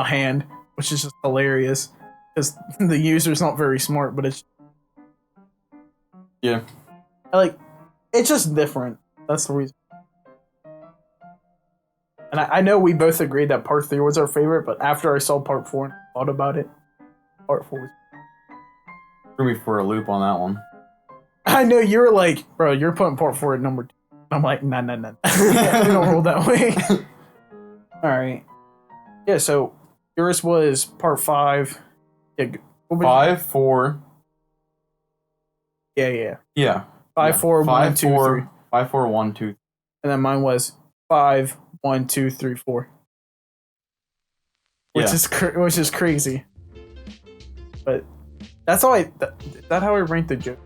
hand, which is just hilarious. Because the user's not very smart, but it's. Yeah. It's just different. That's the reason. And I know we both agreed that part 3 was our favorite, but after I saw part 4 and thought about it, part 4 was... Threw me for a loop on that one. I know, you were like, bro, you're putting part 4 at number 2. I'm like, nah. We don't roll that way. Alright. Yeah, so yours was part 5. Yeah, 5, 4. Yeah. Yeah. 5, 4, 1, 2, 3. 5, 4, 1, 2. And then mine was 5, 1, 2, 3, 4. Which is crazy. But that's how is that how I ranked the Jojo?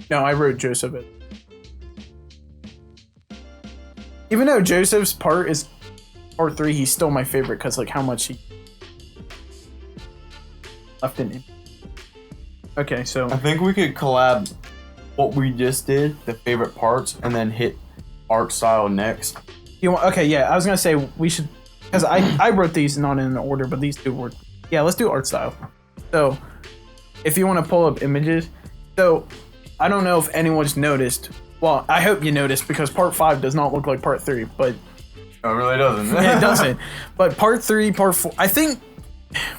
No, I wrote Joseph it. Even though Joseph's part is part 3, he's still my favorite because like how much he left in him. Okay, so I think we could collab what we just did, the favorite parts, and then hit art style next. You want? Okay, yeah. I was gonna say we should, because I wrote these not in order, but these two were. Yeah, let's do art style. So, if you want to pull up images, so I don't know if anyone's noticed. Well, I hope you noticed because part 5 does not look like part 3, but it really doesn't. it doesn't. But part 3, part 4, I think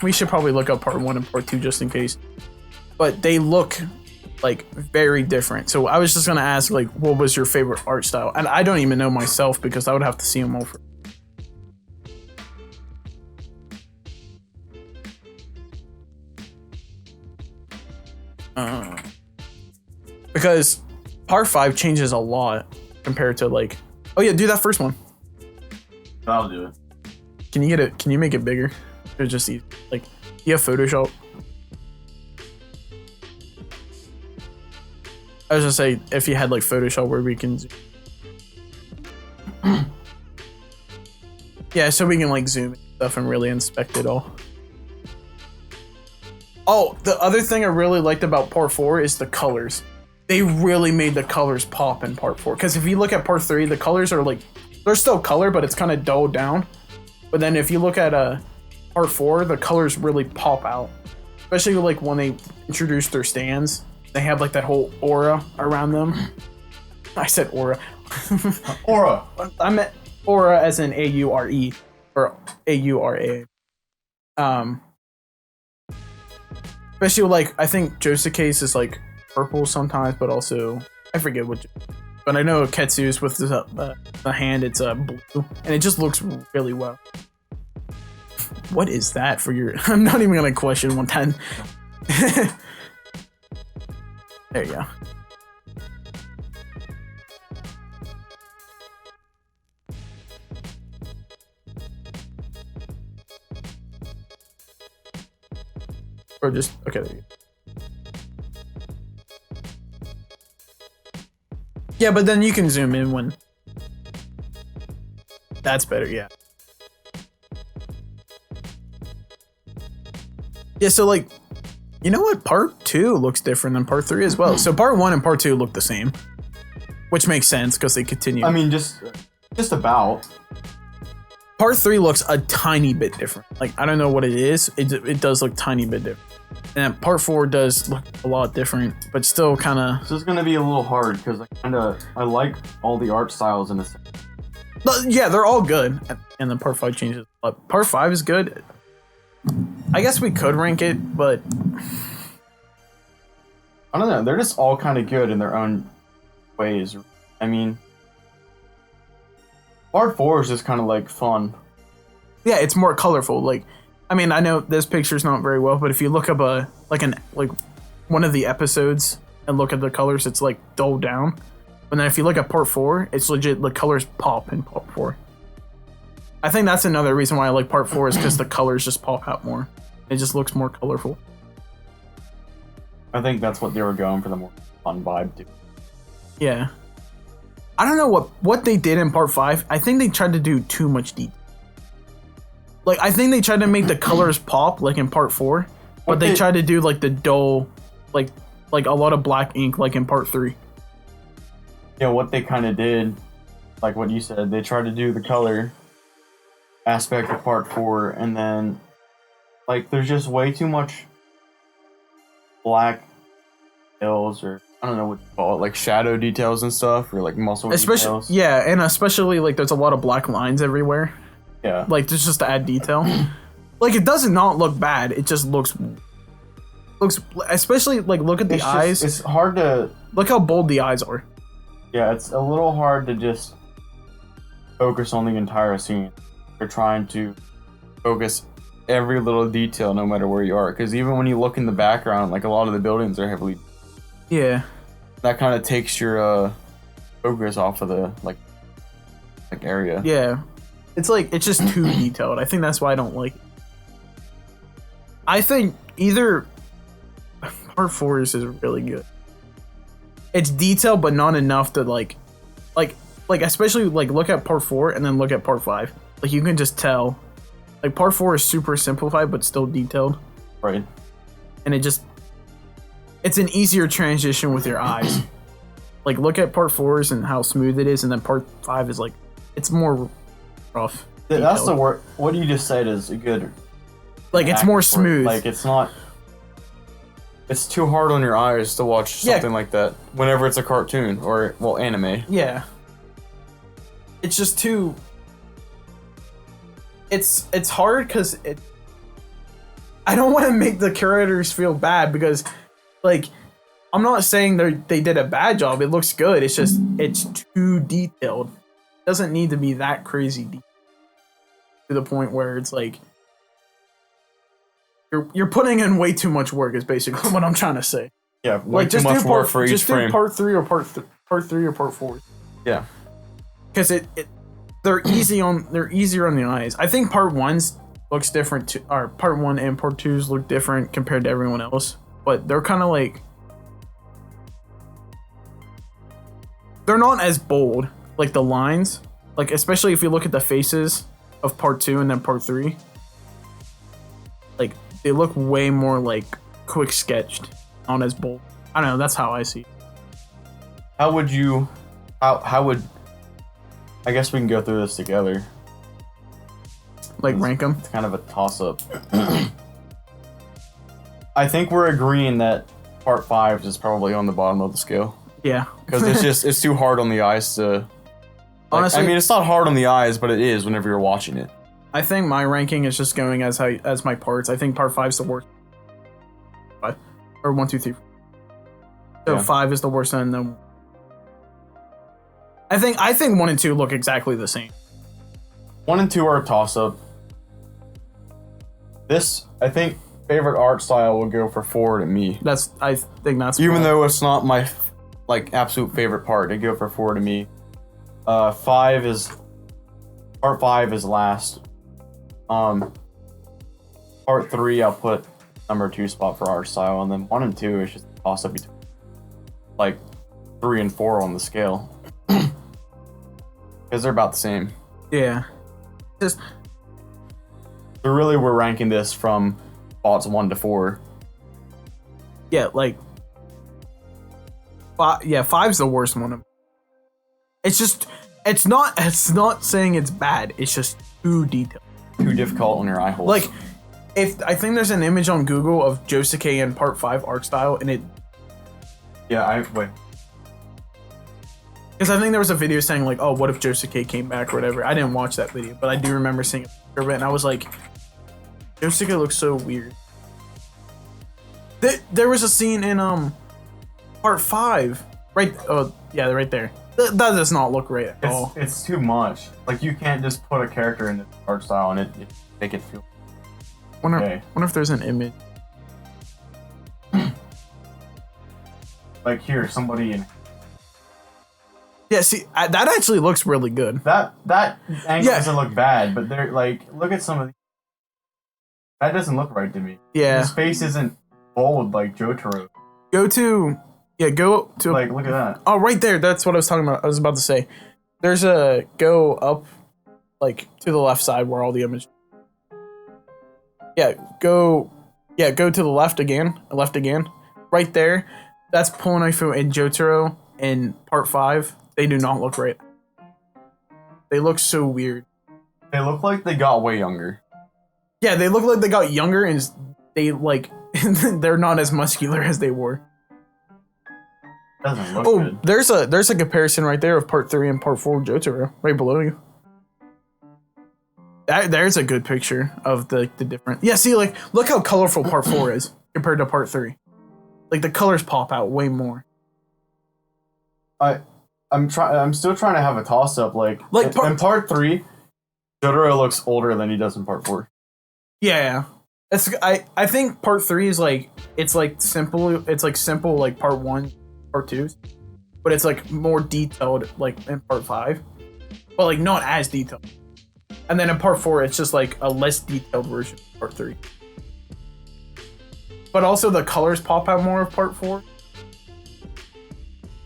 we should probably look up part 1 and part 2 just in case. But they look like very different. So I was just gonna ask, like, what was your favorite art style? And I don't even know myself because I would have to see them over. Because part 5 changes a lot compared to like. Oh yeah, do that first one. I'll do it. Can you get it? Can you make it bigger? Or just easy? Like, you have Photoshop? I was gonna say, if you had like Photoshop where we can yeah, so we can like zoom and stuff and really inspect it all. Oh, the other thing I really liked about part 4 is the colors. They really made the colors pop in part 4. Because if you look at part 3, the colors are like, they're still color, but it's kind of dulled down. But then if you look at part 4, the colors really pop out. Especially like when they introduce their stands. They have like that whole aura around them. I said aura. Aura. I meant aura as in A-U-R-E or A-U-R-A. Especially like, I think Josuke's is like purple sometimes, but also I forget what. But I know Ketsu's with the hand, it's blue, and it just looks really well. What is that for your? I'm not even gonna question 110. There you go. Or just, okay, there you go. Yeah, but then you can zoom in when... That's better, yeah. Yeah, so like... You know what? Part 2 looks different than part 3 as well. So part 1 and part 2 look the same. Which makes sense, because they continue. I mean, just about. Part 3 looks a tiny bit different. Like, I don't know what it is. It does look tiny bit different. And part 4 does look a lot different, but still kind of... This is going to be a little hard, because I like all the art styles in a sense. Yeah, they're all good. And then part 5 changes. But part 5 is good. I guess we could rank it, but... I don't know. They're just all kind of good in their own ways. I mean... Part 4 is just kind of like fun. Yeah, it's more colorful. Like, I mean, I know this picture's not very well, but if you look up one of the episodes and look at the colors, it's like dulled down. But then if you look at part 4, it's legit, the colors pop in part 4. I think that's another reason why I like part 4 is because the colors just pop out more. It just looks more colorful. I think that's what they were going for, the more fun vibe too. Yeah. I don't know what they did in part 5. I think they tried to do too much detail. Like, I think they tried to make the colors pop, like in part 4, but they tried to do like the dull, like a lot of black ink, like in part 3. Yeah, what they kind of did, like what you said, they tried to do the color aspect of part 4, and then like there's just way too much black details, or I don't know what you call it, like shadow details and stuff, or like muscle details. Yeah, and especially like there's a lot of black lines everywhere. Yeah. Like just to add detail. Like it does not look bad. It just looks especially like look at the eyes. It's hard to look how bold the eyes are. Yeah, it's a little hard to just focus on the entire scene. You're trying to focus every little detail no matter where you are, because even when you look in the background, like a lot of the buildings are heavily, yeah, that kind of takes your focus off of the like area. Yeah, it's like it's just too detailed. I think that's why I don't like it. I think either part 4 is really good. It's detailed but not enough to like especially like look at part 4 and then look at part 5. Like you can just tell like part 4 is super simplified but still detailed. Right. And it's an easier transition with your eyes. Like look at part 4's and how smooth it is, and then part 5 is like it's more rough. That's the word. What you just said is a good. Like it's more smooth. Like it's not. It's too hard on your eyes to watch something like that whenever it's a cartoon or anime. Yeah. It's just too. It's hard because I don't want to make the curators feel bad because, like, I'm not saying they did a bad job. It looks good. It's just it's too detailed. It doesn't need to be that crazy deep to the point where it's like you're putting in way too much work. Is basically what I'm trying to say. Yeah, way like too much work for each frame. Do part 3 or part 3 or part 4. Yeah, because they're easier on the eyes. I think part 1's looks different too, or part 1 and part 2's look different compared to everyone else. But they're kind of like they're not as bold, like the lines, like especially if you look at the faces of part 2 and then part 3. Like they look way more like quick sketched, not as bold. I don't know. That's how I see it. How would I guess we can go through this together. Like rank them. It's kind of a toss up. I think we're agreeing that part 5 is probably on the bottom of the scale. Yeah, because it's too hard on the eyes to. Like, honestly, I mean, it's not hard on the eyes, but it is whenever you're watching it. I think my ranking is just going as my parts. I think part 5's the worst. 5 or 1, 2, 3. So yeah. 5 is the worst, and then I think 1 and 2 look exactly the same. 1 and 2 are a toss up. This, I think, favorite art style will go for 4 to me. I think that's even though it's not my like absolute favorite part, it'd go for 4 to me. Part 5 is last. Part 3 I'll put number 2 spot for art style, and then 1 and 2 is just a toss up between like 3 and 4 on the scale. Because they're about the same. Yeah. Just so really we're ranking this from spots 1 to 4. Yeah, like 5's the worst one. It's just it's not saying it's bad. It's just too detailed. Too difficult on your eye holes. Like if I think there's an image on Google of Josuke in part 5 art style, and it. Yeah, wait. Because I think there was a video saying like, oh, what if Josuke came back or whatever. I didn't watch that video, but I do remember seeing a picture of it, and I was like, Josuke looks so weird. There was a scene in part 5, right? Oh yeah, right there. That does not look right at all. It's too much. Like you can't just put a character in the art style and it make it feel. Wonder if there's an image. Like here, somebody in. Yeah, see, that actually looks really good. That angle doesn't look bad, but they're like, look at some of. That doesn't look right to me. Yeah, his face isn't bold like Jotaro. Go to like look at that. Oh, right there. That's what I was talking about. I was about to say. There's a go up, like to the left side where all the images. Go to the left again. Right there. That's Ponaifu and Jotaro in part 5. They do not look right. They look so weird. They look like they got way younger. Yeah, they look like they got younger and they like they're not as muscular as they were. Doesn't look good. There's a comparison right there of part 3 and part 4 Jotaro right below you. There's a good picture of the different. Yeah, see, like look how colorful part 4 is compared to part 3. Like the colors pop out way more. I'm still trying to have a toss up. Like in part 3, Jotaro looks older than he does in part 4. Yeah. I think part 3 is like it's like simple like part 1, part 2, but it's like more detailed like in part 5, but like not as detailed. And then in part 4 it's just like a less detailed version of part 3. But also the colors pop out more of part 4.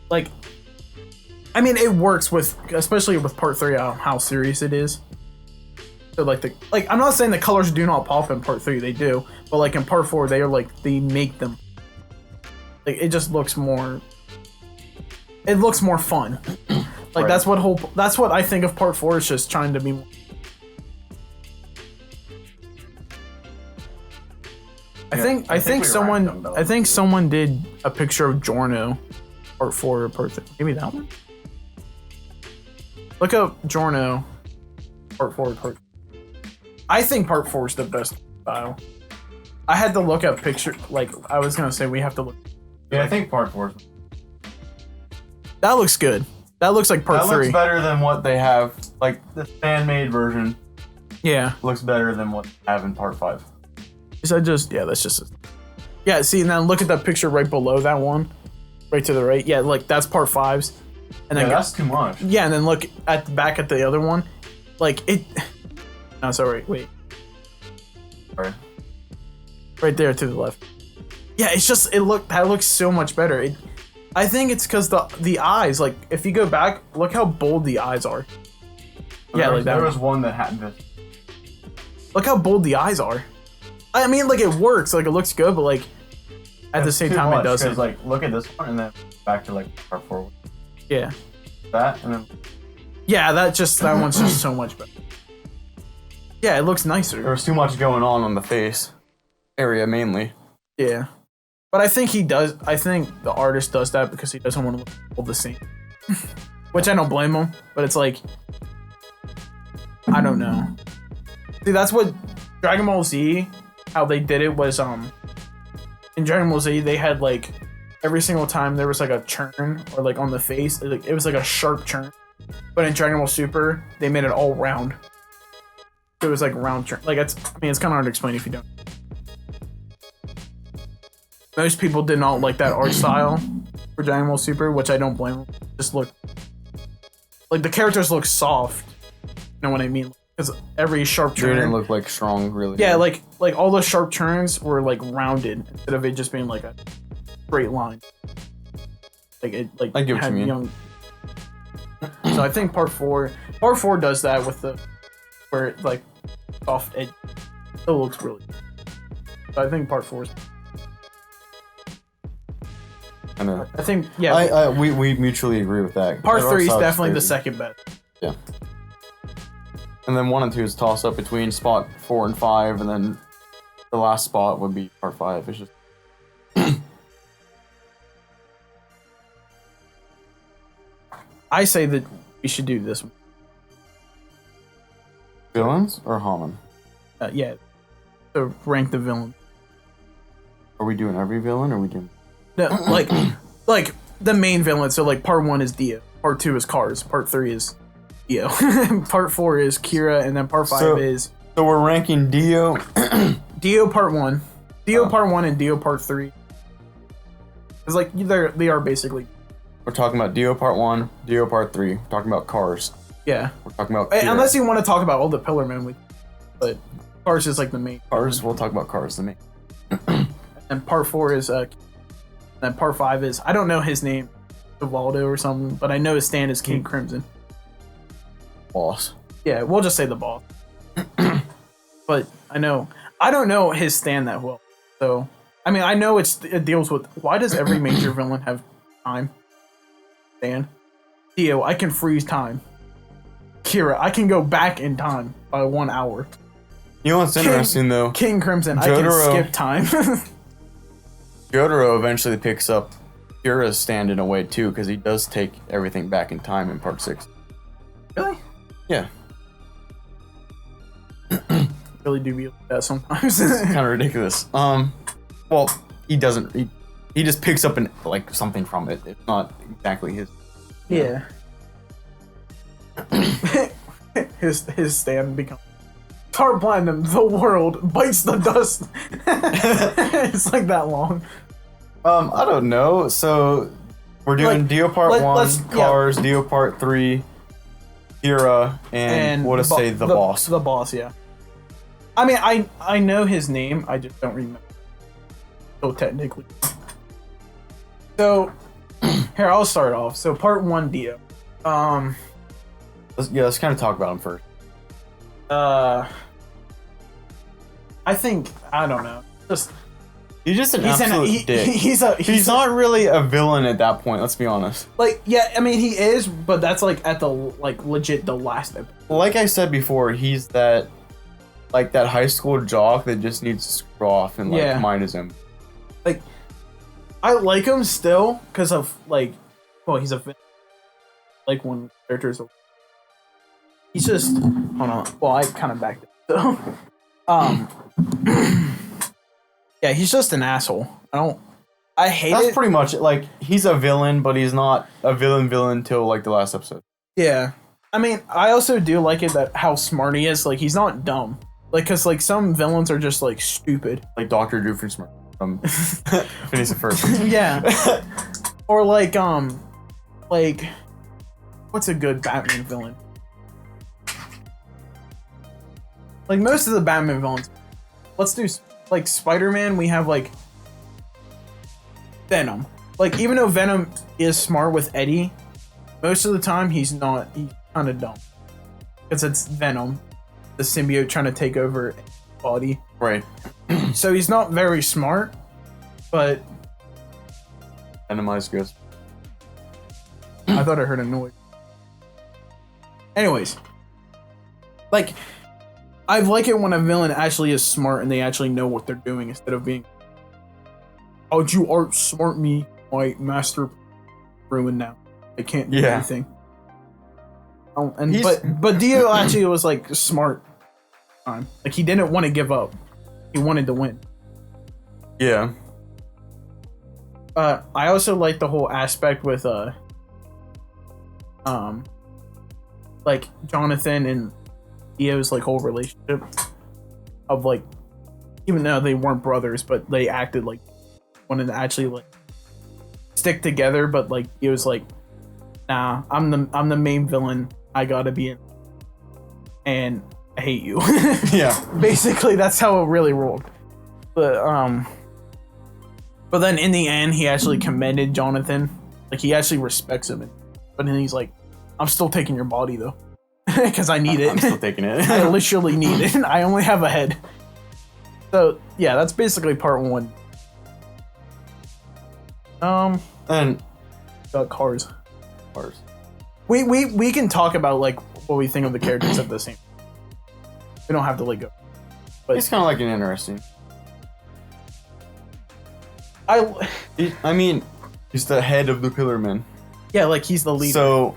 Like I mean it works with especially with part 3 how serious it is. So like I'm not saying the colors do not pop in part 3, they do, but like in part 4 they make them like it just looks more fun. Like right. That's what I think of part 4 is just trying to be more. I think someone did a picture of Giorno part 4 or part 3. Maybe that one. Look up Giorno part 4 or part 3. I think part 4 is the best style. I had to look up picture. Like I was gonna say, we have to look. Yeah, I think part 4. That looks good. That looks like part 3. That looks better than what they have. Like the fan-made version. Yeah, looks better than what they have in part 5. That's just. Yeah, see, now look at that picture right below that one, right to the right. Yeah, like that's part 5's. And then that's too much. Yeah, and then look back at the other one, like it. No, sorry, wait. Sorry. Right there to the left. Yeah, it's just that looks so much better. I think it's because the eyes, like if you go back, look how bold the eyes are. Yeah, like that. There was one that had this. Look how bold the eyes are. I mean, like it works, like it looks good, but like at the same time it doesn't. Like look at this one and then back to like part 4. Yeah. That and then. Yeah, that one's just so much better. Yeah, it looks nicer. There's too much going on the face area mainly. Yeah. But I think the artist does that because he doesn't want to look all the same. Which I don't blame him, but it's like I don't know. See, that's what Dragon Ball Z, how they did it was in Dragon Ball Z they had like every single time there was like a churn or like on the face, it was like a sharp churn. But in Dragon Ball Super, they made it all round. It was like round churn. Like it's kind of hard to explain if you don't. Most people did not like that art style for Dragon Ball Super, which I don't blame them. Just look like the characters look soft. You know what I mean? Because every sharp turn didn't look like strong, really. Yeah, like all the sharp turns were like rounded instead of it just being like a straight line. Like it I get what you mean. Young. So I think part 4 does that with the where it like soft edge. It looks really good. So I think part 4 is. I think we mutually agree with that. Part 3 is definitely the second best. Yeah. And then 1 and 2 is toss up between spot 4 and 5, and then the last spot would be part 5. It's just I say that we should do this one. Villains or Haman? Yeah. To rank the villain. Are we doing every villain, or are we doing? No, like the main villain. So like part 1 is Dio, part 2 is Cars, part 3 is Dio, part 4 is Kira, and then part 5 is. So we're ranking Dio. Dio part 1, Dio part 1, and Dio part 3. It's like they are basically. We're talking about Dio part 1, Dio part 3. We're talking about Cars. Yeah. We're talking about Kira. Unless you want to talk about all the Pillar Men, but Cars is like the main. Cars. We'll talk about Cars, the main. And part 4 is and part 5 is I don't know his name, Ubaldo or something, but I know his stand is King Crimson. Boss. Yeah, we'll just say the boss. But I know I don't know his stand that well. So, I mean, I know it deals with why does every major villain have time? Stand. Dio, I can freeze time. Kira, I can go back in time by 1 hour. You know what's interesting though? King Crimson, Jotaro, I can skip time. Jotaro eventually picks up Kira's stand in a way too, because he does take everything back in time in part 6. Really? Yeah. Really do be like that sometimes. Kind of ridiculous. Well, he doesn't. He just picks up something from it. It's not exactly his. Yeah. his stand becomes Tar Platinum, the world bites the dust. It's like that long. I don't know. So we're doing Dio part 1, Cars, Dio part 3, Kira, and what to say the boss. The boss, yeah. I mean, I know his name. I just don't remember. So technically. So here, I'll start off. So part 1, Dio. Let's kind of talk about him first. I think I don't know. He's just an absolute dick. He's not really a villain at that point. Let's be honest. Like, yeah, I mean he is, but that's like at the legit the last episode. Like I said before, he's that high school jock that just needs to screw off and mind his own. Like, I like him still because of he's a like when characters. He's just hold on. Well, I kind of backed it. So, yeah, he's just an asshole. I hate it. That's pretty much it. He's a villain, but he's not a villain till the last episode. Yeah. I mean, I also do like it that how smart he is. Like, he's not dumb. Because some villains are just stupid. Like Dr. Doofenshmirtz from Phineas and Ferb. Yeah. Or what's a good Batman villain? Like most of the Batman villains. Let's do Spider-Man. We have Venom. Even though Venom is smart with Eddie, most of the time he's not. He's kind of dumb because it's Venom, the symbiote trying to take over his body. Right. So he's not very smart, but Venomized goods. I thought I heard a noise. Anyways, I like it when a villain actually is smart and they actually know what they're doing instead of being, "How'd you outsmart me? My master ruined now. I can't do anything." But Dio actually was smart. He didn't want to give up. He wanted to win. Yeah. I also like the whole aspect with Jonathan and Dio's whole relationship of even though they weren't brothers, but they acted wanted to actually stick together, but Dio's nah, I'm the main villain. I gotta be in, and I hate you. Yeah. Basically, that's how it really rolled. But then in the end, he actually commended Jonathan. He actually respects him, but then he's I'm still taking your body though. Because I need it. I'm still taking it. I literally need it. I only have a head. So yeah, that's basically part 1. And Cars. We can talk about what we think of the characters at the same time. We don't have to go. But it's kind of an interesting. I mean, he's the head of the Pillar Men. Yeah, he's the leader. So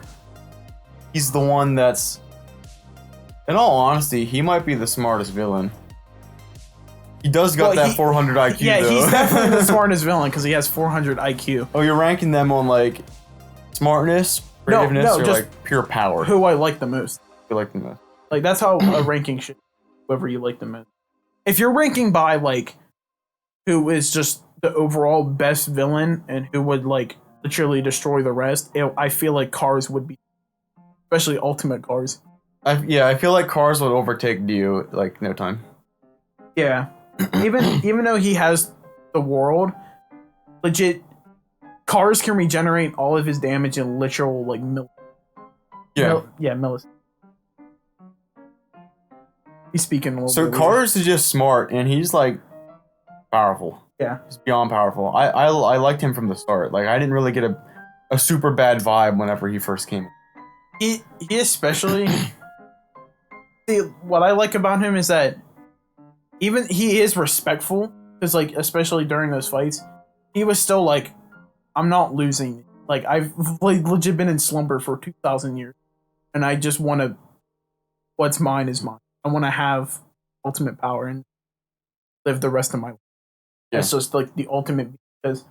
he's the one that's, in all honesty, he might be the smartest villain. He does got that 400 IQ. Yeah, though. He's definitely the smartest villain because he has 400 IQ. Oh, you're ranking them on smartness, braveness, or just pure power? Who I like the most. You like the most? That's how a ranking should. Whoever you like the most. If you're ranking by who is just the overall best villain and who would literally destroy the rest, I feel Cars would be, especially Ultimate Cars. I feel Cars would overtake Dio no time. Yeah, even though he has the world, legit, Cars can regenerate all of his damage in literal millisecond. millisecond. He's speaking a little So bit. Cars is just smart, and he's like powerful. Yeah. He's beyond powerful. I liked him from the start. Like I didn't really get a super bad vibe whenever he first came. He especially. See, what I like about him is that even he is respectful, because like especially during those fights, he was still like, I'm not losing. Like I've like, legit been in slumber for 2,000 years, and I just want to. What's mine is mine. I want to have ultimate power and live the rest of my life. Yeah. It's just like the ultimate, because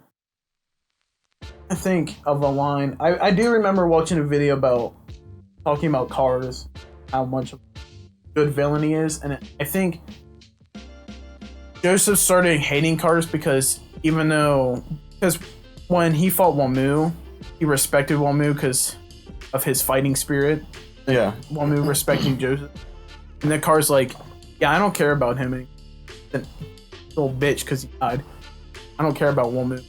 I think of a line. I do remember watching a video about talking about Cars, how much of a good villain he is, and I think Joseph started hating Cars because when he fought Wamu, he respected Wamu because of his fighting spirit. Yeah. Wamu respecting Joseph. And then Cars like, yeah, I don't care about him anymore. Then little bitch because he died. I don't care about Wamu.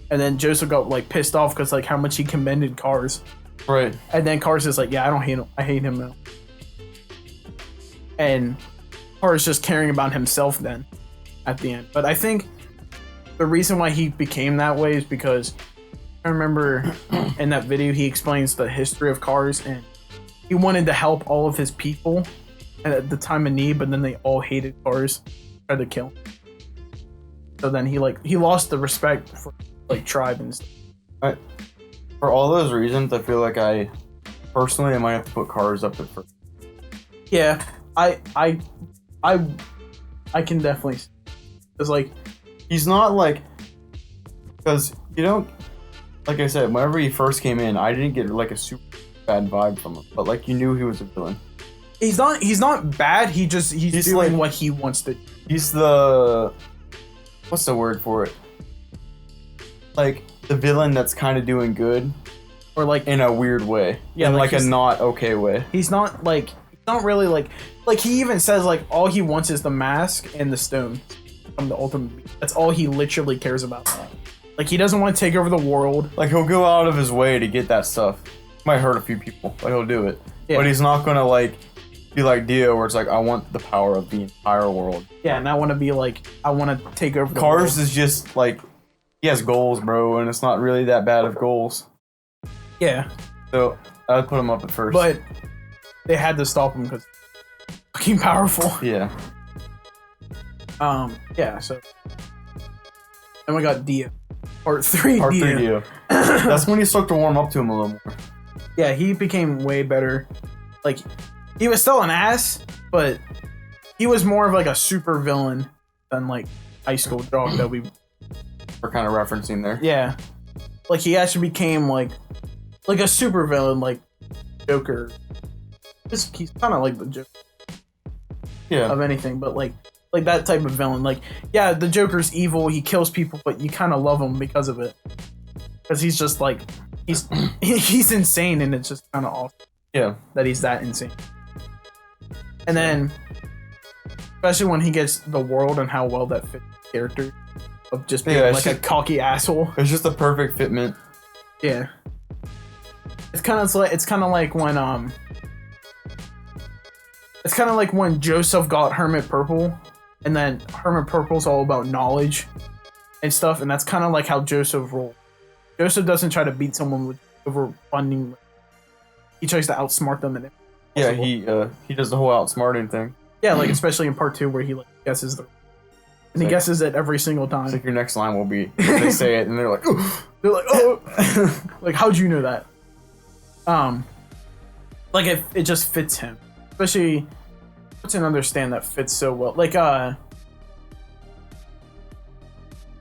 And then Joseph got like pissed off because like how much he commended Cars. Right. And then Cars is like, yeah, I don't hate him. I hate him now. And Cars just caring about himself then at the end. But I think the reason why he became that way is because I remember in that video he explains the history of Cars, and he wanted to help all of his people at the time of need, but then they all hated Cars, tried to kill him. So then he lost the respect for like tribe and stuff. Right. For all those reasons, I feel like I might have to put Cars up at first. Yeah, I can definitely, because like He's not like, because you don't, like I said, whenever he first came in, I didn't get like a super bad vibe from him, but like you knew he was a villain. he's not bad. He's doing like, what he wants to. He's the, what's the word for it? Like the villain that's kind of doing good, Or like in a weird way. Yeah, in like like a not okay way. he's not really like he even says like all he wants is the mask and the stone from the ultimate beast. That's all he literally cares about. Like he doesn't want to take over the world. Like he'll go out of his way to get that stuff. Might hurt a few people, but he'll do it. Yeah. But he's not gonna like be like Dio, where it's like I want the power of the entire world. Yeah, and I want to be like I want to take over the Cars world. is just like he has goals, bro, and it's not really that bad of goals. Yeah, So I'd put him up at first. but they had to stop him because fucking powerful. yeah, Yeah. So then we got Dio, part 3. Part 3 Dio. That's when you start to warm up to him a little more. Yeah, he became way better. Like, he was still an ass, but he was more of like a super villain than like high school dog that we. We're kind of referencing there. Yeah, like he actually became like a super villain, like Joker. He's kind of like the Joker Yeah. of anything, but like that type of villain. Like, yeah, the Joker's evil. He kills people, but you kind of love him because of it. Because he's just like he's insane, and it's just kind of awesome. Yeah. That he's that insane. And then, especially when he gets the world and how well that fits the character of just being Yeah, like a cocky asshole. It's just a perfect fitment. Yeah. It's kind of like when Joseph got Hermit Purple, and then Hermit Purple's all about knowledge and stuff, and that's kind of like how Joseph rolls. Joseph doesn't try to beat someone with overfunding. He tries to outsmart them, and Yeah, he does the whole outsmarting thing. yeah, like especially in part 2 where he like guesses and he guesses it every single time. It's like your next line will be they say it and they're like, ooh. They're like, oh, like how'd you know that? Like it just fits him, especially. What's an understand that fits so well? Like I'm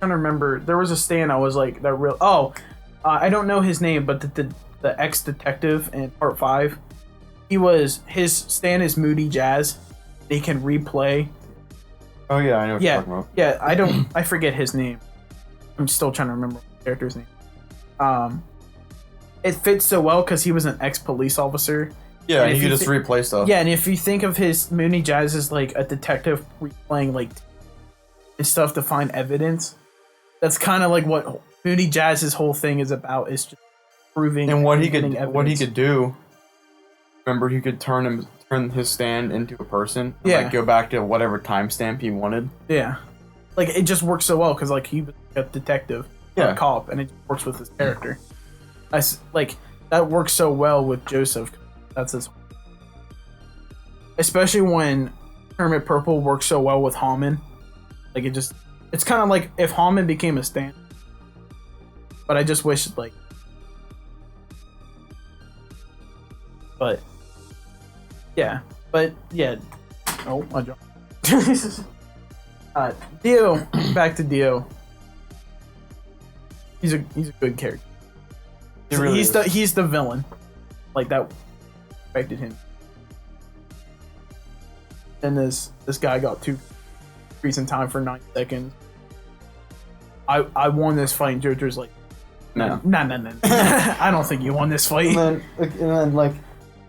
trying to remember. There was a stand I was like that real. I don't know his name, but the ex detective in part 5, his stand is Moody Jazz. They can replay. Oh yeah, I know what you're talking about. Yeah, I forget his name. I'm still trying to remember the character's name. It fits so well because he was an ex-police officer. Yeah, and he could just replay stuff. Yeah, and if you think of his Moody Jazz as like a detective replaying like and stuff to find evidence, that's kind of like what Moody Jazz's whole thing is about, is just proving And what he could evidence. do remember he could turn his stand into a person. And, Yeah. like, go back to whatever timestamp he wanted. Yeah. Like, it just works so well because, like, he was a detective, Yeah. a cop, and it just works with his character. Like, that works so well with Joseph. That's his. Especially when Hermit Purple works so well with Hammond. Like, it's kind of like if Hammond became a stand. But I just wish, like. But. Yeah. But, yeah. Oh, my God. Dio, back to Dio. He's a good character. He really is. He's the villain. Like that affected him. And this guy got 2 freeze in time for 9 seconds. I won this fight and Jojo's like, no. I don't think you won this fight. And then like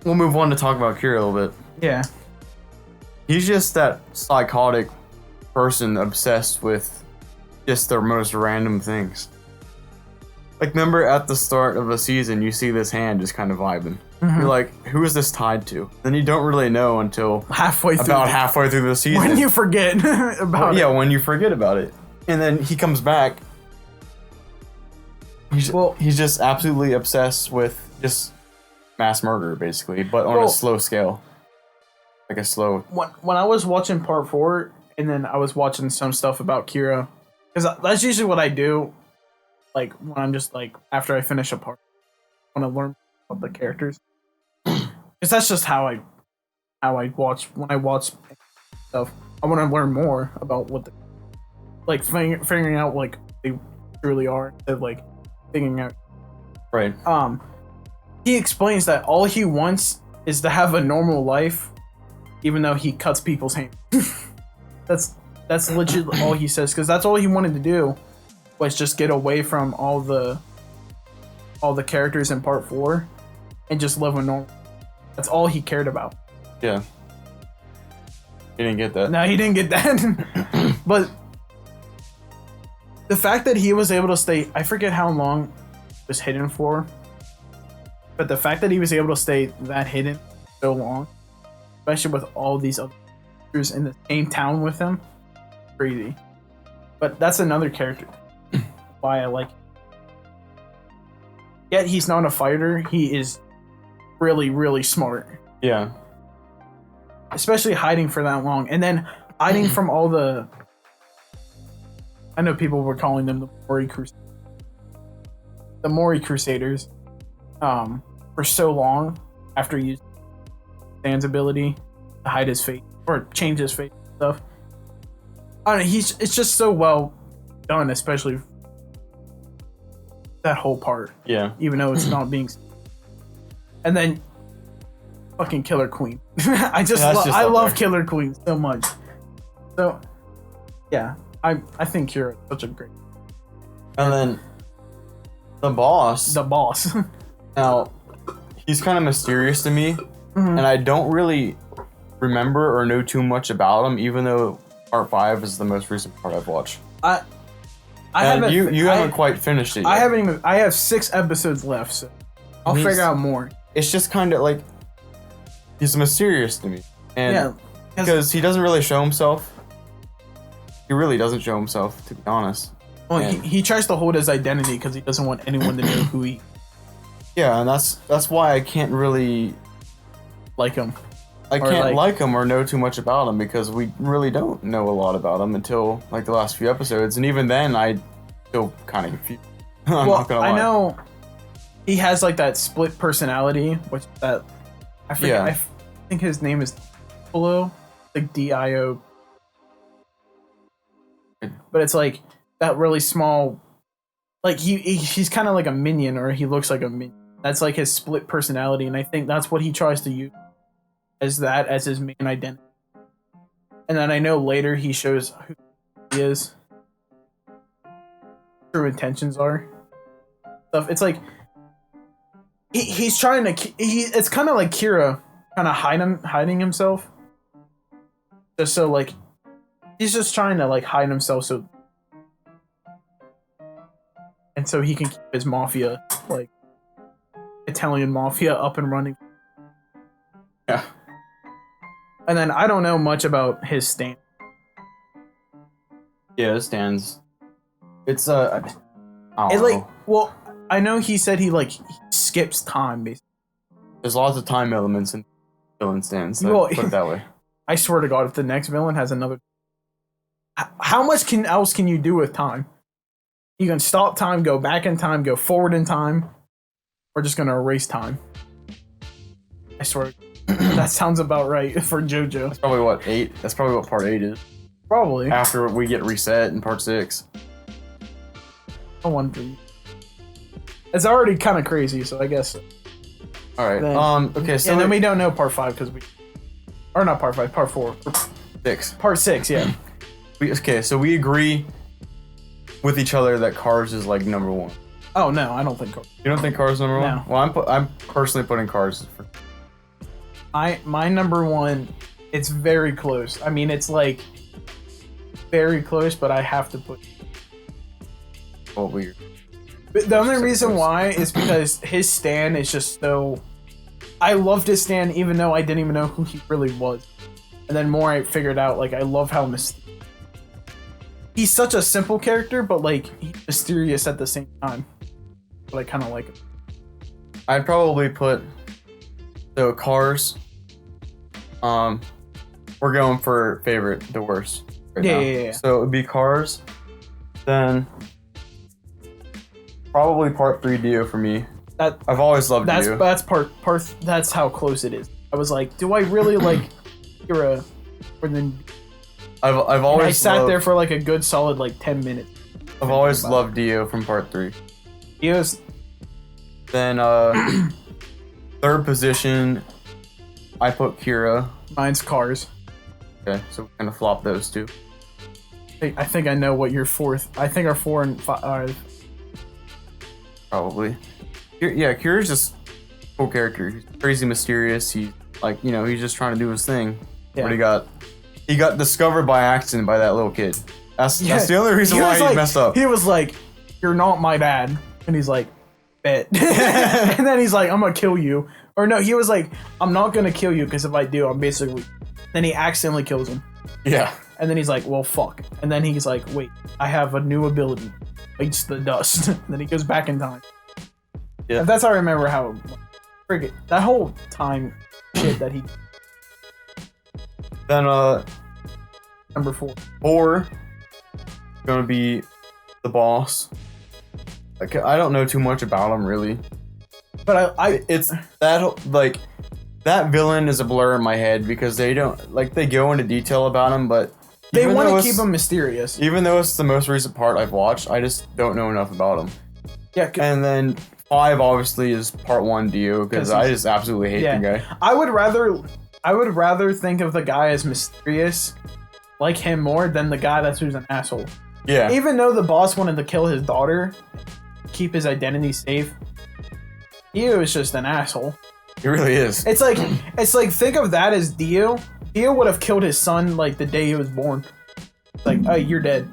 we'll move on to talk about Kira a little bit. Yeah. He's just that psychotic person obsessed with just the most random things. Like, remember at the start of the season, you see this hand just kind of vibing. Mm-hmm. You're like, who is this tied to? Then you don't really know until halfway through the season. when you forget about it. Yeah, when you forget about it. And then he comes back. He's just absolutely obsessed with just mass murder, basically, but on a slow scale. Like a slow... When I was watching part 4, and then I was watching some stuff about Kira, because that's usually what I do, like, when I'm just, like, after I finish a part, I want to learn about the characters. Because that's just how I watch, when I watch stuff, I want to learn more about what the, like, figuring out, like, they truly are, instead of, like, figuring out. Right. He explains that all he wants is to have a normal life, even though he cuts people's hands. That's legit all he says, because that's all he wanted to do was just get away from all the characters in part 4 and just live a normal. That's all he cared about. Yeah. He didn't get that. No, he didn't get that. But the fact that he was able to stay, I forget how long it was hidden for, but the fact that he was able to stay that hidden so long, especially with all these other characters in the same town with him, crazy. But that's another character why I like him. Yet he's not a fighter. He is really, really smart. Yeah. Especially hiding for that long. And then hiding from all the... I know people were calling them the Mori Crusaders. The Mori Crusaders. For so long after using Stan's ability to hide his face. Or change his face and stuff. I don't know, it's just so well done, especially that whole part. Yeah. Even though it's not being... And then fucking Killer Queen. I love Killer Queen so much. So yeah, I think you're such a great... And then the boss. Now, he's kind of mysterious to me, and I don't really remember or know too much about him, even though part 5 is the most recent part I've watched. I haven't. You haven't quite finished it yet. I haven't even. I have 6 episodes left, so I'll figure out more. It's just kind of like he's mysterious to me, and Yeah, because he doesn't really show himself. He really doesn't show himself, to be honest. Well, he tries to hold his identity because he doesn't want anyone to know who he. Yeah, and that's why I can't really like him. I can't like him or know too much about him because we really don't know a lot about him until like the last few episodes, and even then I feel kind of confused. I'm not gonna lie. I know he has like that split personality, which I forget. Yeah. I think his name is Dio, like Dio, but it's like that really small. Like he's kind of like a minion, or he looks like a minion. That's like his split personality, and I think that's what he tries to use as his main identity. And then I know later he shows who he is, true intentions are. Stuff. It's like he's trying to. It's kind of like Kira, kind of hiding himself. Just so like he's just trying to like hide himself so he can keep his mafia, like Italian mafia, up and running. Yeah. And then I don't know much about his stand. Yeah, it stands. It's I don't It's know. like, well, I know he said he skips time basically. There's lots of time elements in villain stands. So Well, put it that way. I swear to God, if the next villain has another, how much else can you do with time? You can stop time, go back in time, go forward in time. We're just gonna erase time. I swear, that sounds about right for Jojo. That's probably what 8. That's probably what part 8 is. Probably. After we get reset in part 6. I wonder. It's already kind of crazy, so I guess. All right. Then- Okay. So And then we don't know part 5 because or not part 5, part 4, 6. part 6. Yeah. Okay. So we agree with each other that Cars is like number 1. Oh no, I don't think. You don't think Cars is number 1? No. Well, I'm personally putting Cars for. My number 1. It's very close. I mean, it's like very close, but I have to put. Oh, weird. But the only So reason close. why is because his stand is just so. I loved his stand even though I didn't even know who he really was, and then more I figured out I love how he's such a simple character, but he's mysterious at the same time. But I kind of like him. I'd probably put Cars. We're going for favorite to worst. Right Yeah, now. yeah. So it'd be Cars, then probably part 3 Dio for me. I've always loved Dio. That's part. That's how close it is. I was like, do I really like Kira? Or then I've I always sat loved, there for a good solid 10 minutes. I've always loved Dio from part 3. Dio's Then third position, I put Kira. mine's Cars. Okay, so we kind of flop those two. I think I know what your fourth. I think our 4 and 5. Probably. Yeah, Kira's just a cool character. He's crazy mysterious. He's he's just trying to do his thing. Yeah. But he got discovered by accident by that little kid. That's the only reason why he messed up. He was like, "You're not my dad," and he's like, "Bet." And then he's like, "I'm gonna kill you." Or no, he was like, "I'm not gonna kill you because if I do, I'm basically." Then he accidentally kills him, Yeah. and then he's like, "Well, fuck." And then he's like, "Wait, I have a new ability, bites the dust." And then he goes back in time. Yeah. And that's how I remember how. Friggin' that whole time shit that he. Then Number 4. 4 gonna be the boss. I don't know too much about him really. But It's that that villain is a blur in my head because they don't they go into detail about him, but they even want though to it's- keep him mysterious. Even though it's the most recent part I've watched, I just don't know enough about him. Yeah, And then 5 obviously is part 1 Dio because 'Cause I he's- just absolutely hate the guy. I would rather think of the guy as mysterious, like him more than the guy who's an asshole. Yeah. Even though the boss wanted to kill his daughter, keep his identity safe, Dio is just an asshole. He really is. It's like think of that as Dio. Dio would have killed his son the day he was born. Like, oh, you're dead.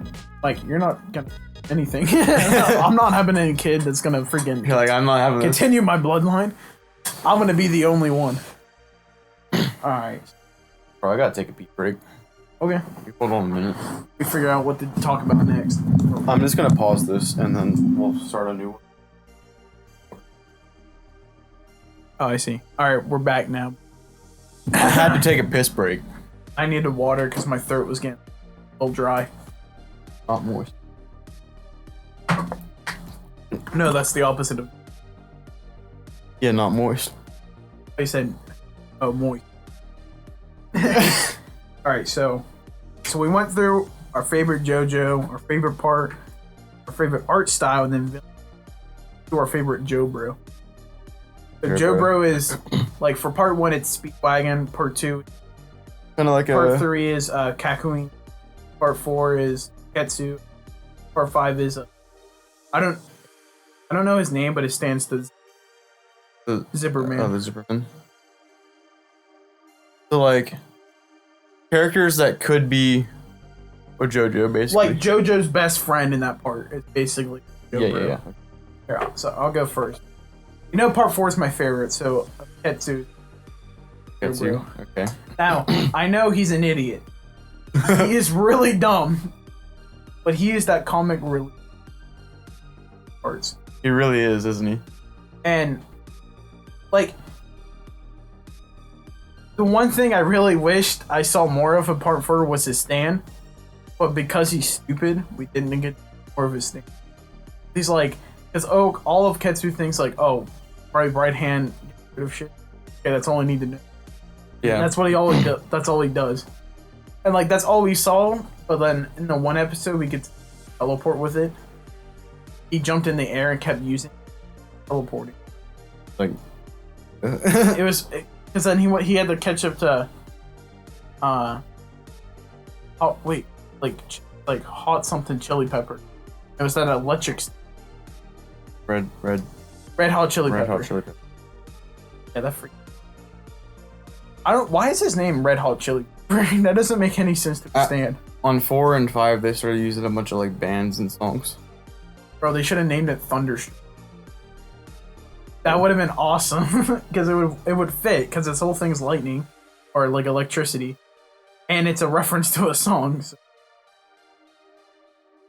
You're not gonna anything. I'm not having any kid that's gonna freaking You're I'm not having this. continue my bloodline. I'm gonna be the only one. All right. Bro, I gotta take a pee break. Okay. Hold on a minute. We figure out what to talk about next. I'm just gonna pause this and then we'll start a new one. Oh, I see. All right, we're back now. I had to take a piss break. I needed water because my throat was getting a little dry. Not moist. No, that's the opposite of. Yeah, not moist. I said, oh, moist. All right, so we went through our favorite JoJo, our favorite part, our favorite art style, and then to our favorite Joe Bro. So Joe Joe Bro. Bro is for part 1, it's Speedwagon. Part 2, Kind of like part 3 is Kakui. Part 4 is Ketsu. Part 5 is I don't know his name, but it stands to the Zipperman. Oh, the Zipperman. So characters that could be or JoJo basically. Like JoJo's best friend in that part is basically Joe yeah, Bro. yeah. Here, so I'll go first. Part 4 is my favorite, so Ketsu. Ketsu, bro. Okay. Now, I know he's an idiot. He is really dumb. But he is that comic relief parts. He really is, isn't he? And, like, the one thing I really wished I saw more of in part 4 was his stand. But because he's stupid, we didn't get more of his stand. He's like, because all of Ketsu thinks like, oh, right hand, get rid of shit. Okay, that's all I need to know. Yeah. And that's what he always does. That's all he does. And like, that's all we saw. But then in the one episode, we could teleport with it. He jumped in the air and kept using teleporting. Like, It was because then he had to catch up to oh wait, like hot something chili pepper. It was that electric red hot chili pepper. hot chili pepper. Yeah, that freak. Why is his name Red Hot Chili Pepper? That doesn't make any sense to understand. On 4 and 5, they started using a bunch of like bands and songs. Bro, they should have named it Thunderstruck. That would have been awesome because it would fit because this whole thing's lightning or like electricity, and it's a reference to a song. So.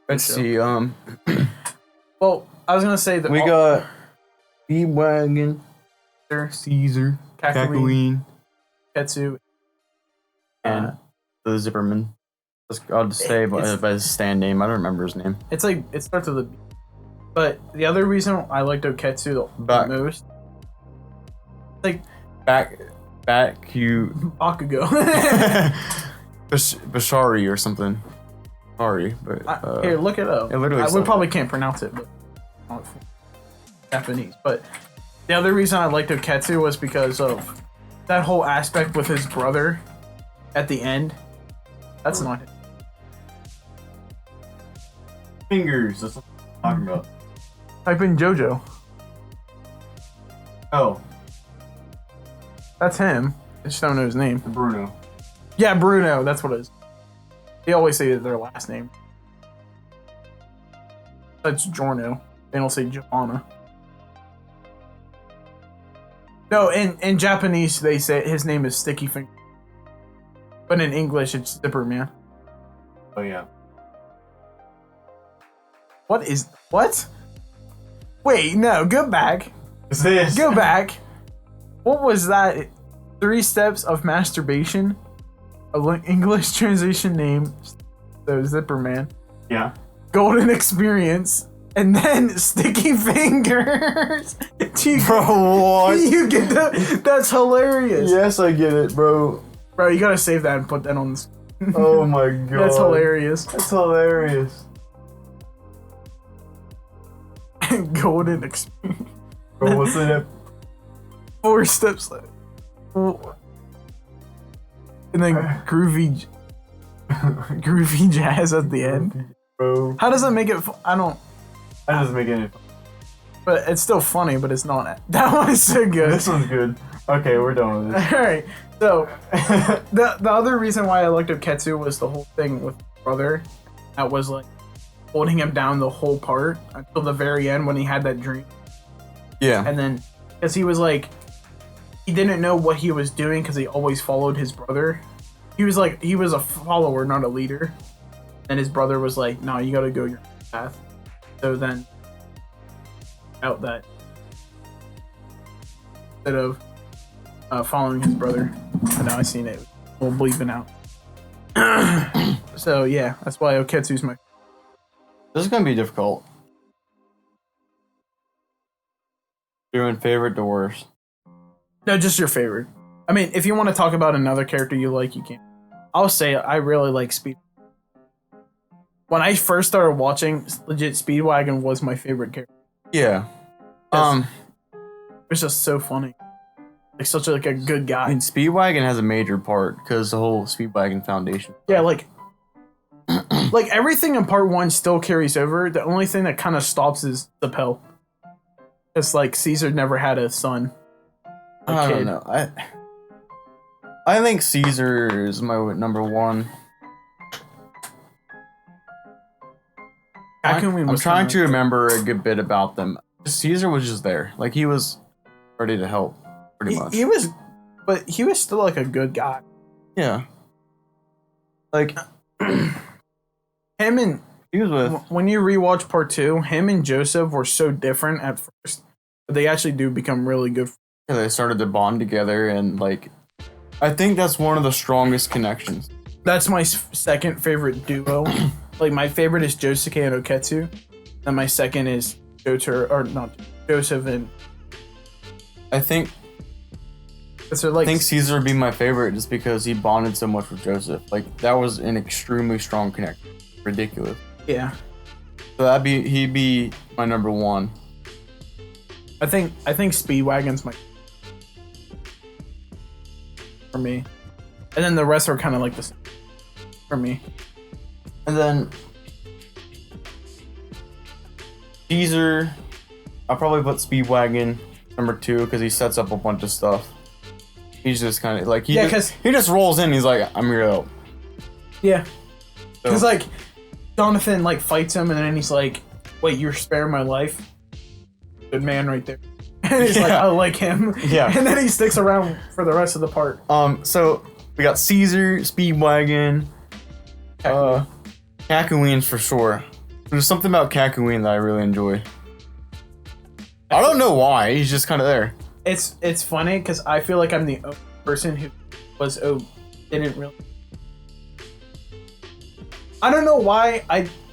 Let's see. Well, I was gonna say that we got Speedwagon, Caesar, Kakooine, Ketsu, and the Zipperman. I'll just say by his stand name. I don't remember his name. It's like it starts with a B. But the other reason I liked Oketsu the most, like Bakugo, Bashari or something. Sorry, but here, look it up. It literally we probably can't pronounce it, but Japanese. But the other reason I liked Oketsu was because of that whole aspect with his brother at the end. That's not it. Fingers. That's what I'm talking about. Type in Jojo. Oh, that's him. I just don't know his name. Bruno. Yeah, Bruno. That's what it is. They always say their last name. That's Giorno. They don't say Giovanna. No, in Japanese they say his name is Sticky Finger. But in English it's Zipper Man. Oh yeah. What? Wait, no, go back. What's this? Go back. What was that? 3 steps of masturbation? English translation name. So Zipper Man. Yeah. Golden experience. And then sticky fingers. Bro, what? You get that? That's hilarious. Yes, I get it, bro. Bro, you gotta save that and put that on the Oh my god. That's hilarious. That's hilarious. Golden experience. Bro, what's it? 4 steps left. And then groovy jazz at the end. Bro. How does that make it? That doesn't make any. But it's still funny, but it's not. That one is so good. This one's good. Okay, we're done with this. All right. So the other reason why I liked Oketsu was the whole thing with his brother. That was like holding him down the whole part until the very end when he had that dream. Yeah. And then because he was like, he didn't know what he was doing because he always followed his brother. He was a follower, not a leader. And his brother was like, no, you gotta go your path. So then out that instead of following his brother. But now I seen it. We'll bleeping out. So yeah, that's why Oketsu's my. This is gonna be difficult. Doing favorite to worst. No, just your favorite. I mean, if you want to talk about another character you like, you can. I'll say I really like Speed. When I first started watching, legit Speedwagon was my favorite character. Yeah. It's just so funny. Like such a good guy. I mean, Speedwagon has a major part because the whole Speedwagon Foundation. Yeah, like everything in part 1 still carries over. The only thing that kind of stops is the Pell. It's like Caesar never had a son. I don't know. I think Caesar is my number 1. I'm trying to remember a good bit about them. Caesar was just there. Like, he was ready to help, pretty much. He was but he was still like a good guy. Yeah. Like Him and he was with. when you rewatch part 2, him and Joseph were so different at first, but they actually do become really good. Yeah, they started to bond together, and like, I think that's one of the strongest connections. That's my second favorite duo. Like my favorite is Josuke and Oketsu, and my second is Joseph and. I think Caesar would be my favorite just because he bonded so much with Joseph. Like that was an extremely strong connection. Ridiculous. Yeah. So he'd be my number 1. I think Speedwagon's my for me, and then the rest are kind of like the same for me. And then Caesar, I'll probably put Speedwagon number 2 because he sets up a bunch of stuff. He's just kind of like he just rolls in. He's like, I'm here to help. Yeah, because like Jonathan like fights him, and then he's like, "Wait, you're sparing my life." Good man, right there. And he's like, "I like him." Yeah, and then he sticks around for the rest of the part. So we got Caesar, Speedwagon, Kakooin's for sure. There's something about Kakooin that I really enjoy. I don't know why. He's just kind of there. It's funny because I feel like I'm the only person who didn't really. I don't know why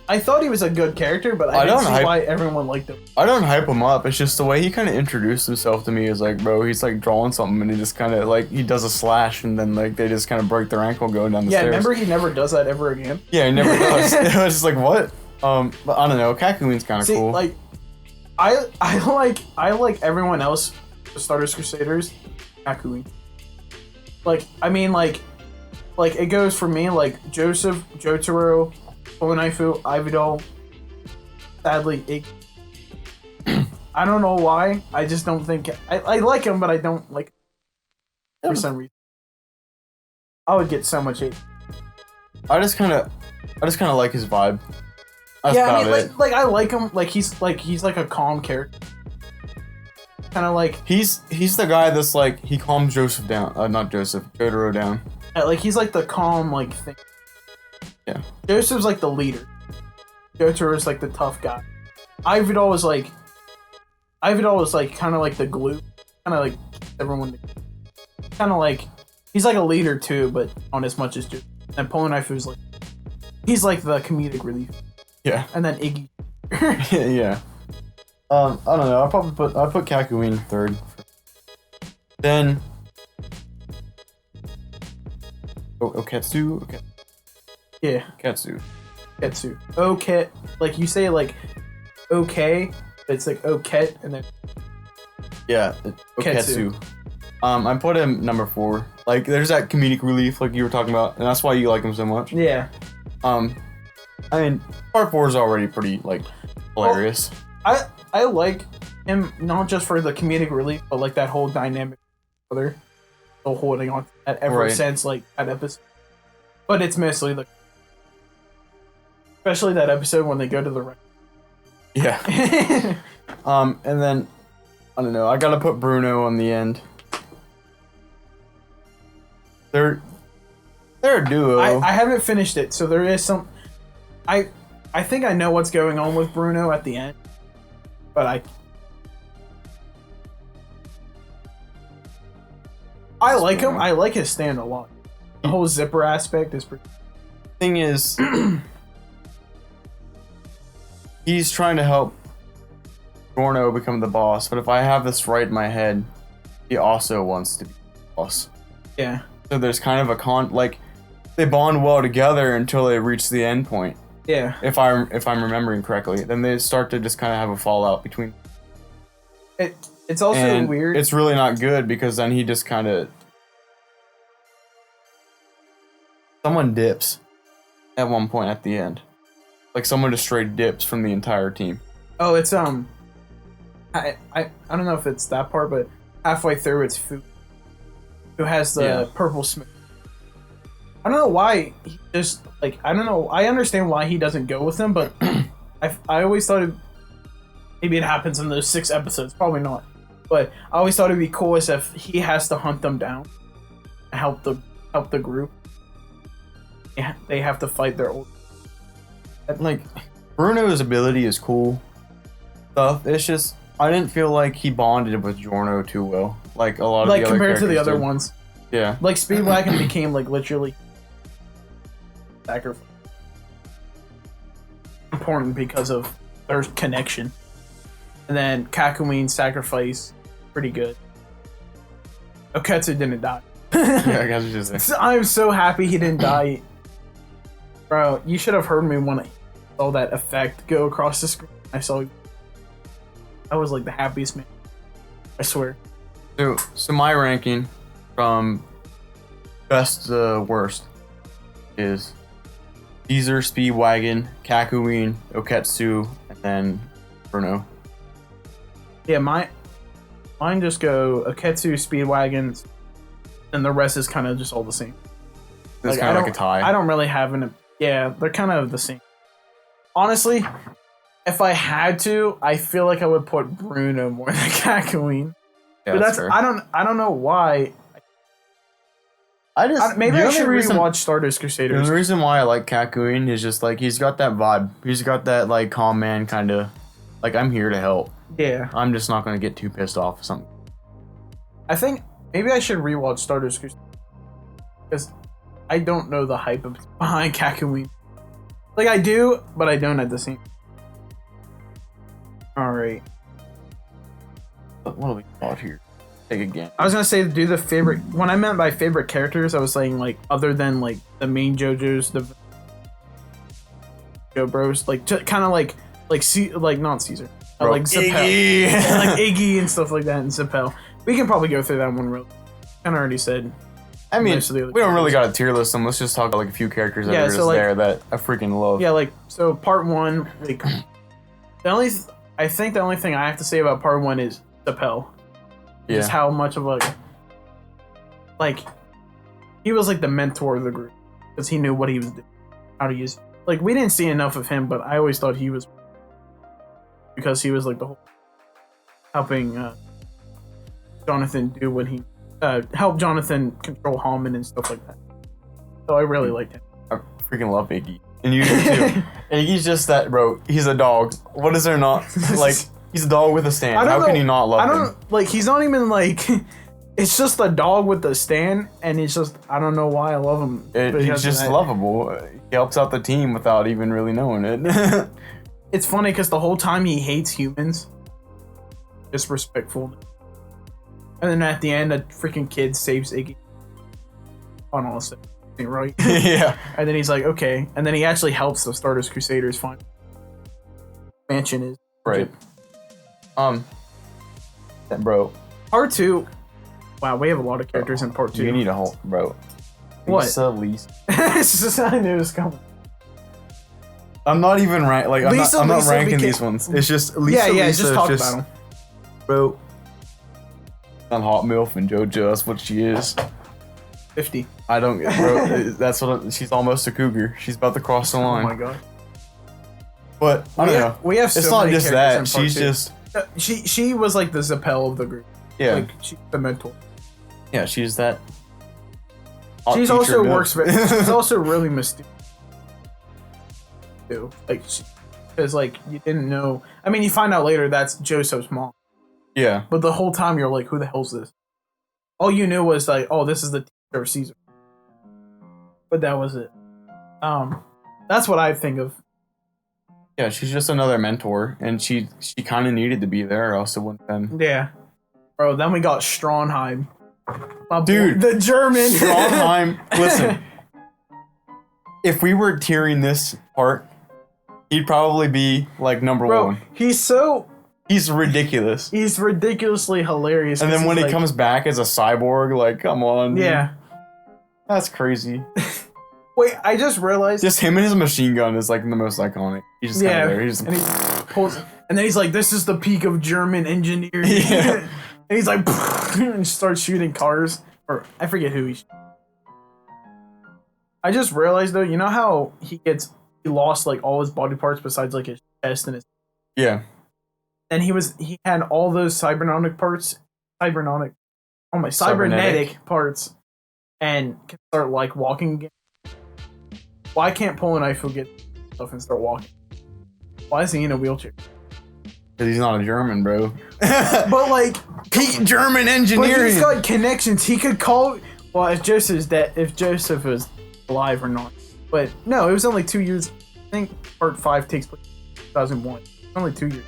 I thought he was a good character, but I didn't see why everyone liked him. I don't hype him up. It's just the way he kind of introduced himself to me is like, bro, he's like drawing something and he just kind of like he does a slash and then like they just kind of break their ankle going down the stairs. Yeah, remember he never does that ever again. Yeah, he never does. It was just like what? But I don't know. Kakooin's kind of cool. Like I like everyone else. The Stardust Crusaders, Kakooin. Like, I mean, like it goes for me, like, Joseph, Jotaro, Polonaifu, Ividol, sadly, Iggy. I don't know why, I just don't think, I like him, but I don't like him for some reason. I would get so much hate. I just kind of like his vibe. That's yeah, I mean, it. like, I like him, he's like a calm character. Kind of like he's the guy that's like he calms Joseph down, not Joseph, Jotaro down. like he's like the calm like thing. Yeah. Joseph's like the leader. Jotaro's like the tough guy. Ividol was like kind of like the glue, kind of like everyone. Kind of like he's like a leader too, but not as much as Joseph. And Polonaifu's like he's like the comedic relief. Yeah. And then Iggy. Yeah. I don't know. I'll put Kakooin 3rd. Then Oketsu. Okay. Yeah. Oketsu. Okay. Like you say like okay, but it's like Oket and then Yeah. Oketsu. I put him number 4. Like there's that comedic relief like you were talking about, and that's why you like him so much. Yeah. I mean, part 4 is already pretty like hilarious. Well, I like him not just for the comedic relief, but like that whole dynamic other still holding on to that ever since like that episode. But it's mostly the especially that episode when they go to the Yeah. And then I don't know, I gotta put Bruno on the end. They're a duo. I haven't finished it, so there is some I think I know what's going on with Bruno at the end. But I like him. I like his stand a lot. The whole zipper aspect is pretty. Thing is, he's trying to help Gorno become the boss, but if I have this right in my head, he also wants to be the boss. Yeah. So there's kind of a they bond well together until they reach the end point. Yeah. If I'm remembering correctly, then they start to just kind of have a fallout between. It's also weird. It's really not good because then he just kind of someone dips at one point at the end, like someone just straight dips from the entire team. Oh, it's I don't know if it's that part, but halfway through it's Fu, who has the purple smoke. I don't know why he just like I don't know. I understand why he doesn't go with them, but I always thought maybe it happens in those 6 episodes. Probably not, but I always thought it'd be cool as if he has to hunt them down. help the group. They have to fight their old. Like, Bruno's ability is cool stuff. It's just I didn't feel like he bonded with Giorno too well. Like a lot of the other compared to the other did. ones. Yeah. Like Speedwagon became like literally sacrifice important because of their connection. And then Kakyoin's sacrifice pretty good. Oketsu didn't die. Yeah, I guess it's just I'm so happy he didn't die. Bro, you should have heard me when I saw that effect go across the screen. I was like the happiest man. I swear. So my ranking from best to worst is Caesar, Speedwagon, Kakyoin, Oketsu, and then Bruno. Yeah, mine just go Oketsu, Speedwagon, and the rest is kind of just all the same. It's kind of like a tie. I don't really have an. Yeah, they're kind of the same. Honestly, if I had to, I feel like I would put Bruno more than Kakyoin. Yeah, But that's fair. I don't know why. Maybe the I only should reason- rewatch Stardust The Crusaders. only reason why I like Kakyoin is just like he's got that vibe. He's got that like calm man kind of like I'm here to help. Yeah, I'm just not gonna get too pissed off or something. I think maybe I should rewatch Stardust Crusaders because I don't know the hype behind Kakyoin. Like I do, but I don't at the same. All right. What do we got here? Take again. I was gonna say do the favorite. When I meant by favorite characters, I was saying like other than like the main JoJo's, the Joe Bros, like kind of like not Caesar, like Zappel, yeah, like Iggy and stuff like that, and Zappel. We can probably go through that one real. Kind of already said. I mean, most of the other we don't really characters. got a tier list them. Let's just talk about like a few characters that Yeah, are so, just like- there that I freaking love. Yeah, like so part one, like I think the only thing I have to say about part one is Zappel. Yeah. Just how much of like he was like the mentor of the group because he knew what he was doing, how to use. Like we didn't see enough of him, but I always thought he was because he was like the whole helping Jonathan do what he help Jonathan control Hammond and stuff like that. So I really liked him. I freaking love Iggy. And you do too. And Iggy's just that, bro. He's a dog. What is there not? Like, he's a dog with a stand. I don't How know- can you not love I him? don't like. He's not even like. It's just a dog with a stand, and it's just I don't know why I love him. He's because just of that. lovable. He helps out the team without even really knowing it. It's funny because the whole time he hates humans, disrespectful, and then at the end, a freaking kid saves Iggy. On all stuff, right? Yeah. And then he's like, okay, and then he actually helps the Stardust Crusaders find mansion is Right. Bro, part two. Wow, we have a lot of characters in part two. you need a whole, bro. What? Lisa. It's just I knew it was coming. I'm not even I'm Lisa not ranking became- these ones. It's just Lisa. Yeah, Lisa just is talk about him. Bro. On Hot MILF and JoJo, that's what she is. 50. I don't get, bro. That's what she's almost a cougar. She's about to cross the Oh line. my god. But I don't know. We have so It's not many just characters that. in part She's two. just She was like the Zappel of the group. yeah, Like she's the mentor. yeah. She's that. hot She's teacher also built. she's also really mysterious. Too. Like because like you didn't know. I mean, you find out later that's Joseph's mom. Yeah, But the whole time you're like, who the hell's this? All you knew was like, oh, this is the teacher of Caesar. But that was it. That's what I think of. yeah. She's just another mentor, and she kind of needed to be there, or else it wouldn't have been. Yeah. Bro, then we got Stronheim. My boy, Dude, the German. Trondheim. Listen, if we were tiering this part, he'd probably be like number Bro, one. he's Ridiculous. he's ridiculously hilarious. And then 'cause when he's he like- comes back as a cyborg, like, come on. dude. Yeah. That's crazy. Wait, I just realized. Just him and his machine gun is like the most iconic. He's just Yeah. kind of there. He's And he pulls, and then he's like, "This is the peak of German engineering." Yeah. And he's like, and starts shooting cars, or I forget who he. I just realized though, you know how he lost like all his body parts besides like his chest and his, yeah. and he had all those cybernetic parts, cybernetic Cybernetic. parts, and can start like walking again. Why can't Polonifo get stuff and start walking? Why is he in a wheelchair? Because he's not a German, bro. But like, Pete German but engineering. he's got connections. He could call. Well, if Joseph was alive or not. But no, it was only 2 years. I think part 5 takes place in 2001. Only 2 years.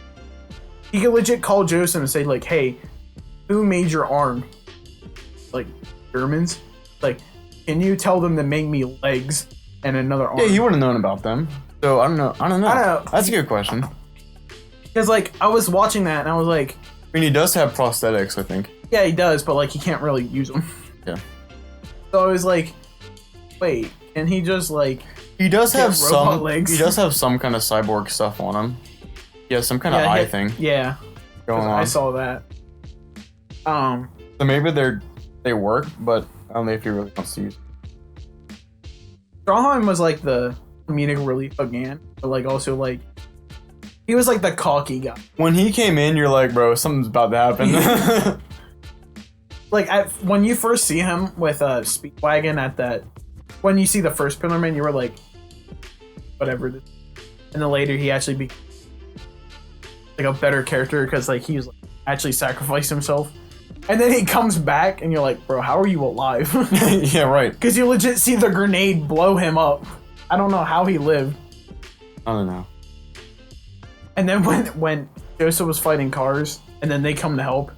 He could legit call Joseph and say like, "Hey, who made your arm?" Like Germans. Like, can you tell them to make me legs and another arm? Yeah, he would have known about them. So I don't know. I don't know. That's a good question. Because like I was watching that and I was like, I mean, he does have prosthetics, I think. yeah, he does, but like he can't really use them. Yeah. So I was like, wait, can he just like? He does have robot some. legs? He does have some kind of cyborg stuff on him. He has some kind of eye thing Yeah, going on. I saw that. So maybe they work, but I don't know if he really wants to use. Strongheim was like the comedic relief again, but like also like he was like the cocky guy. When he came in, you're like, bro, something's about to happen. Like when you first see him with a Speedwagon at that, when you see the first Pillar Man, you were like, whatever. And then later he actually became like a better character because like he was like, actually sacrificed himself. And then he comes back and you're like, bro, how are you alive? Yeah, right. Because you legit see the grenade blow him up. I don't know how he lived. I don't know. And then when Joseph was fighting cars and then they come to help,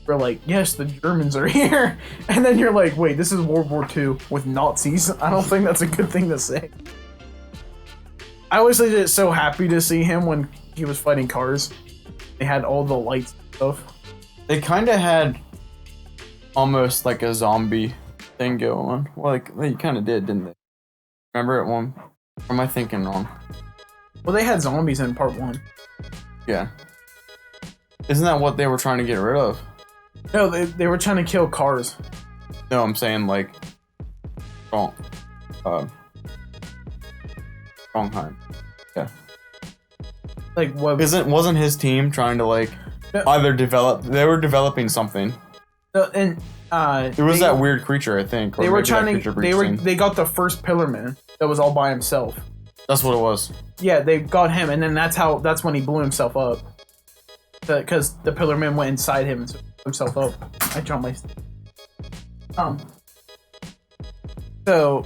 we're like, yes, the Germans are here. And then you're like, wait, this is World War II with Nazis. I don't think that's a good thing to say. I was legit so happy to see him when he was fighting cars. They had all the lights and stuff. They kind of had almost like a zombie thing going on. Well, like they kind of did, didn't they? Remember at one? Or am I thinking wrong? Well, they had zombies in part 1. Yeah. Isn't that what they were trying to get rid of? No, they were trying to kill cars. No, I'm saying like Strongheim. Yeah. Like what? Wasn't his team trying to like either develop? They were developing something. And It was that weird creature, I think. They were trying to. They got the first Pillar Man that was all by himself. That's what it was. Yeah, they got him, and then that's when he blew himself up. Because the Pillar Man went inside him and blew himself up. I dropped my. So,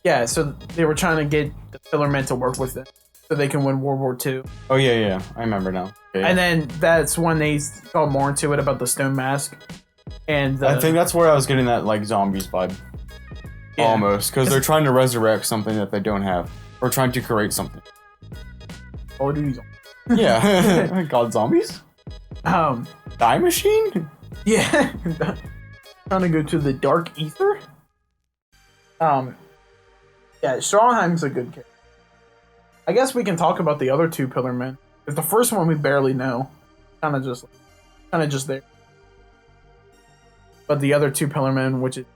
yeah, so they were trying to get the Pillar Man to work with them so they can win World War II. Oh yeah, I remember now. Okay. And then that's when they got more into it about the stone mask. And I think that's where I was getting that like zombies vibe. Yeah. Almost, because they're trying to resurrect something that they don't have, or trying to create something. Oh, dude. Yeah, God, zombies. Die machine. Yeah, trying to go to the dark ether. Yeah, Strongheim's a good character. I guess we can talk about the other two Pillar Men. Because the first one we barely know, kind of just there. But the other two Pillar Men, which is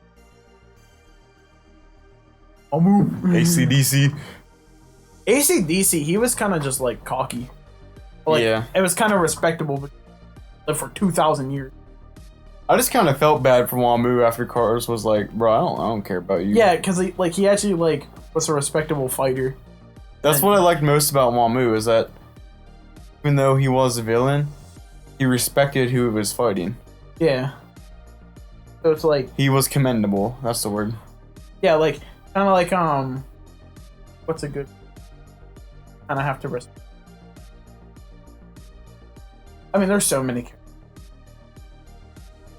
AC/DC. AC/DC, he was kind of just like cocky. Like, yeah, it was kind of respectable, but lived for 2,000 years. I just kind of felt bad for Wamu after Cars was like, bro, I don't care about you. Yeah, because he actually like was a respectable fighter. That's what I liked most about Wamu, is that even though he was a villain, he respected who he was fighting. Yeah. So it's like he was commendable. That's the word. Yeah, like kind of like what's a good? Kind of have to respect. I mean, there's so many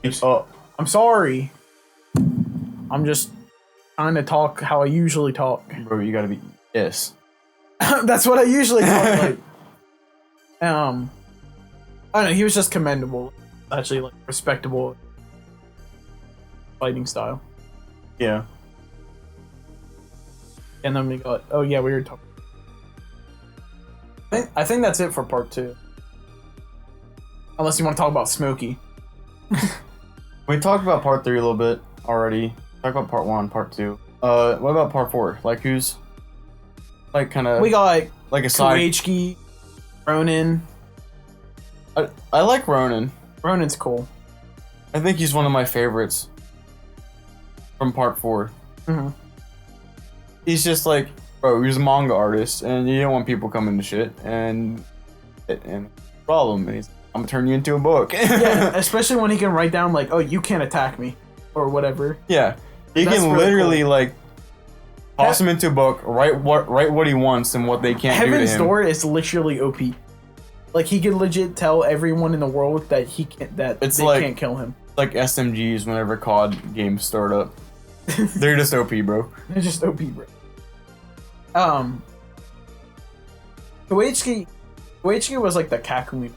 characters. I'm sorry. I'm just trying to talk how I usually talk. Bro, you gotta be yes. That's what I usually talk like. I don't know. He was just commendable. Actually, like respectable fighting style. Yeah. And then we got. Oh yeah, we were talking. I think that's it for part 2. Unless you want to talk about Smokey. We talked about part 3 a little bit already. Talk about part 1, part 2. What about part 4? Like who's like kind of? We got like a side. Kuwaichi, Ronin. I like Ronin. Ronin's cool. I think he's one of my favorites. from part 4. Mhm. He's just like, bro, he's a manga artist, and you didn't want people coming to shit, and problem. And he's, I'm gonna turn you into a book. Yeah, especially when he can write down like, oh, you can't attack me, or whatever. Yeah, he That's can really literally cool. like toss him into a book, write what he wants and what they can't do to Heaven's him. Door is literally OP. Like he can legit tell everyone in the world that he can't, that It's they like- can't kill him. Like SMGs whenever COD games start up. They're just OP, bro. They're just OP, bro. Koichiki was like the Kakumi.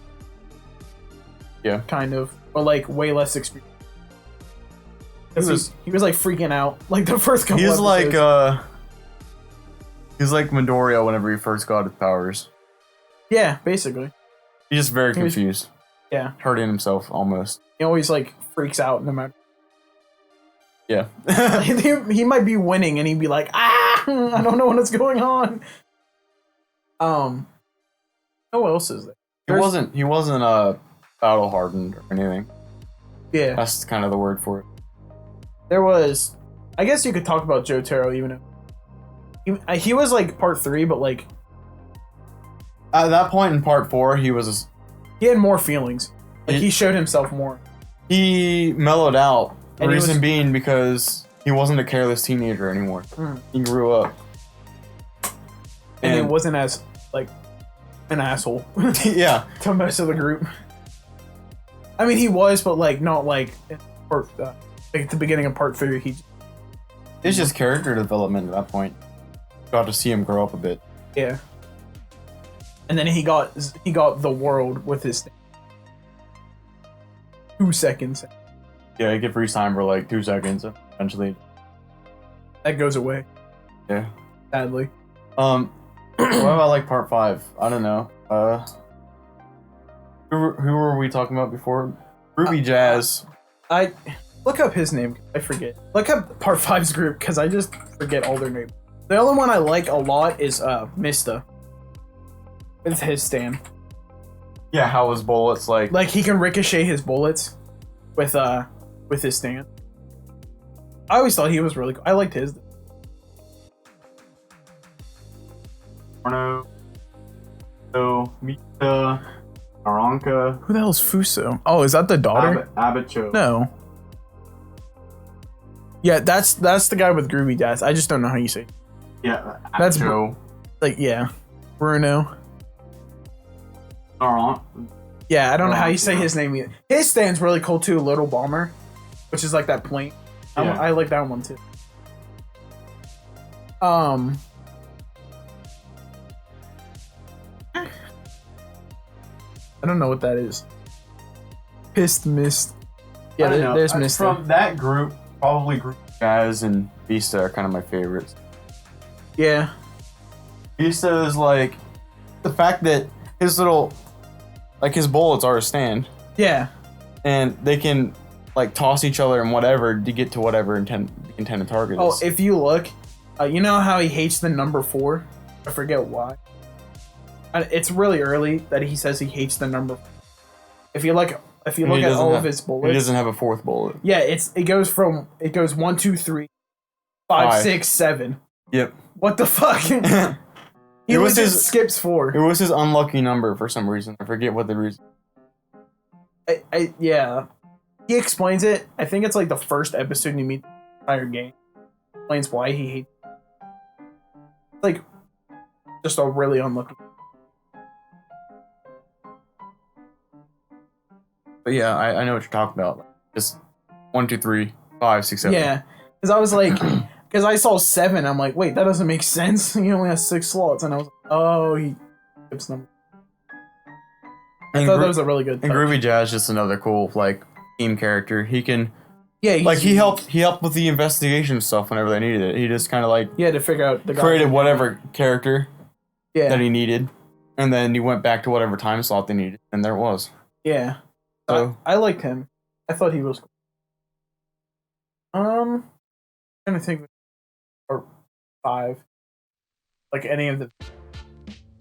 Yeah. Kind of. Or like way less experienced. He was like freaking out like the first couple He's episodes. he's like Midoriya whenever he first got his powers. Yeah, basically. He's just very He was- confused. Yeah. Hurting himself almost. He always like freaks out no matter. Yeah. He might be winning and he'd be like, ah, I don't know what's going on. Who else is there? He wasn't battle hardened or anything. Yeah. That's kind of the word for it. There was, I guess you could talk about Jotaro even though he was like part 3, but like At that point in part 4, he had more feelings. Like he showed himself more. he mellowed out. The And he reason was- being because he wasn't a careless teenager anymore. He grew up. And he wasn't as like an asshole yeah. to most of the group. I mean, he was, but like not like in like at the beginning of part 3. It's just character development at that point. Got to see him grow up a bit. Yeah. And then he got the world with his 2 seconds. Yeah, he could freeze time for like 2 seconds eventually. That goes away, Yeah. sadly. What about like part 5? I don't know. Who were we talking about before? Ruby Jazz. I look up his name. I forget. Look up part 5's group because I just forget all their names. The only one I like a lot is Mista. It's his stand. Yeah, how his bullets Like he can ricochet his bullets with his stand. I always thought he was really cool. I liked his. Arno, so Mita, Aranka, Who the hell's Fuso? Oh, is that the daughter? Abacho. No. Yeah, that's the guy with Groovy Dash. I just don't know how you say it. Yeah, That's Abacho. Like, yeah. Bruno. Aranka. Yeah, I don't know how you say Yeah. his name either. His stand's really cool too, Little Bomber, which is like that plane. Yeah. I like that one too. I don't know what that is. Pissed Mist. Yeah, I don't know. there's Mist. From that group, probably Group Jazz and Vista are kind of my favorites. Yeah. Vista is like the fact that his little, like his bullets are a stand, Yeah. and they can like toss each other and whatever to get to whatever intended target Oh, is. if you look, you know how he hates the number 4? I forget why. It's really early that he says he hates the number. If you look at all of his He bullets, doesn't have a 4th bullet. yeah, it goes 1, 2, 3, 5, Five. 6, 7. Yep. What the fuck? He It was legit his- skips 4. It was his unlucky number for some reason. I forget what the reason. Yeah. He explains it. I think it's like the first episode you meet the entire game. Explains why he hates. Like, just a really unlucky. But yeah, I know what you're talking about. Just 1, 2, 3, 5, 6, 7. Yeah, because I was like, because I saw 7, I'm like, wait, that doesn't make sense. He only has 6 slots, and I was like, oh, he skips them. I And, thought that was a really good. and touch. Groovy Jazz is just another cool like team character. He can Yeah, like he helped with the investigation stuff whenever they needed it. He just kind of like He had to figure out the guy. created whatever character Yeah, that he needed, and then he went back to whatever time slot they needed, and there it was. yeah. So I liked him. I thought he was cool. Trying to think, or 5, like any of the.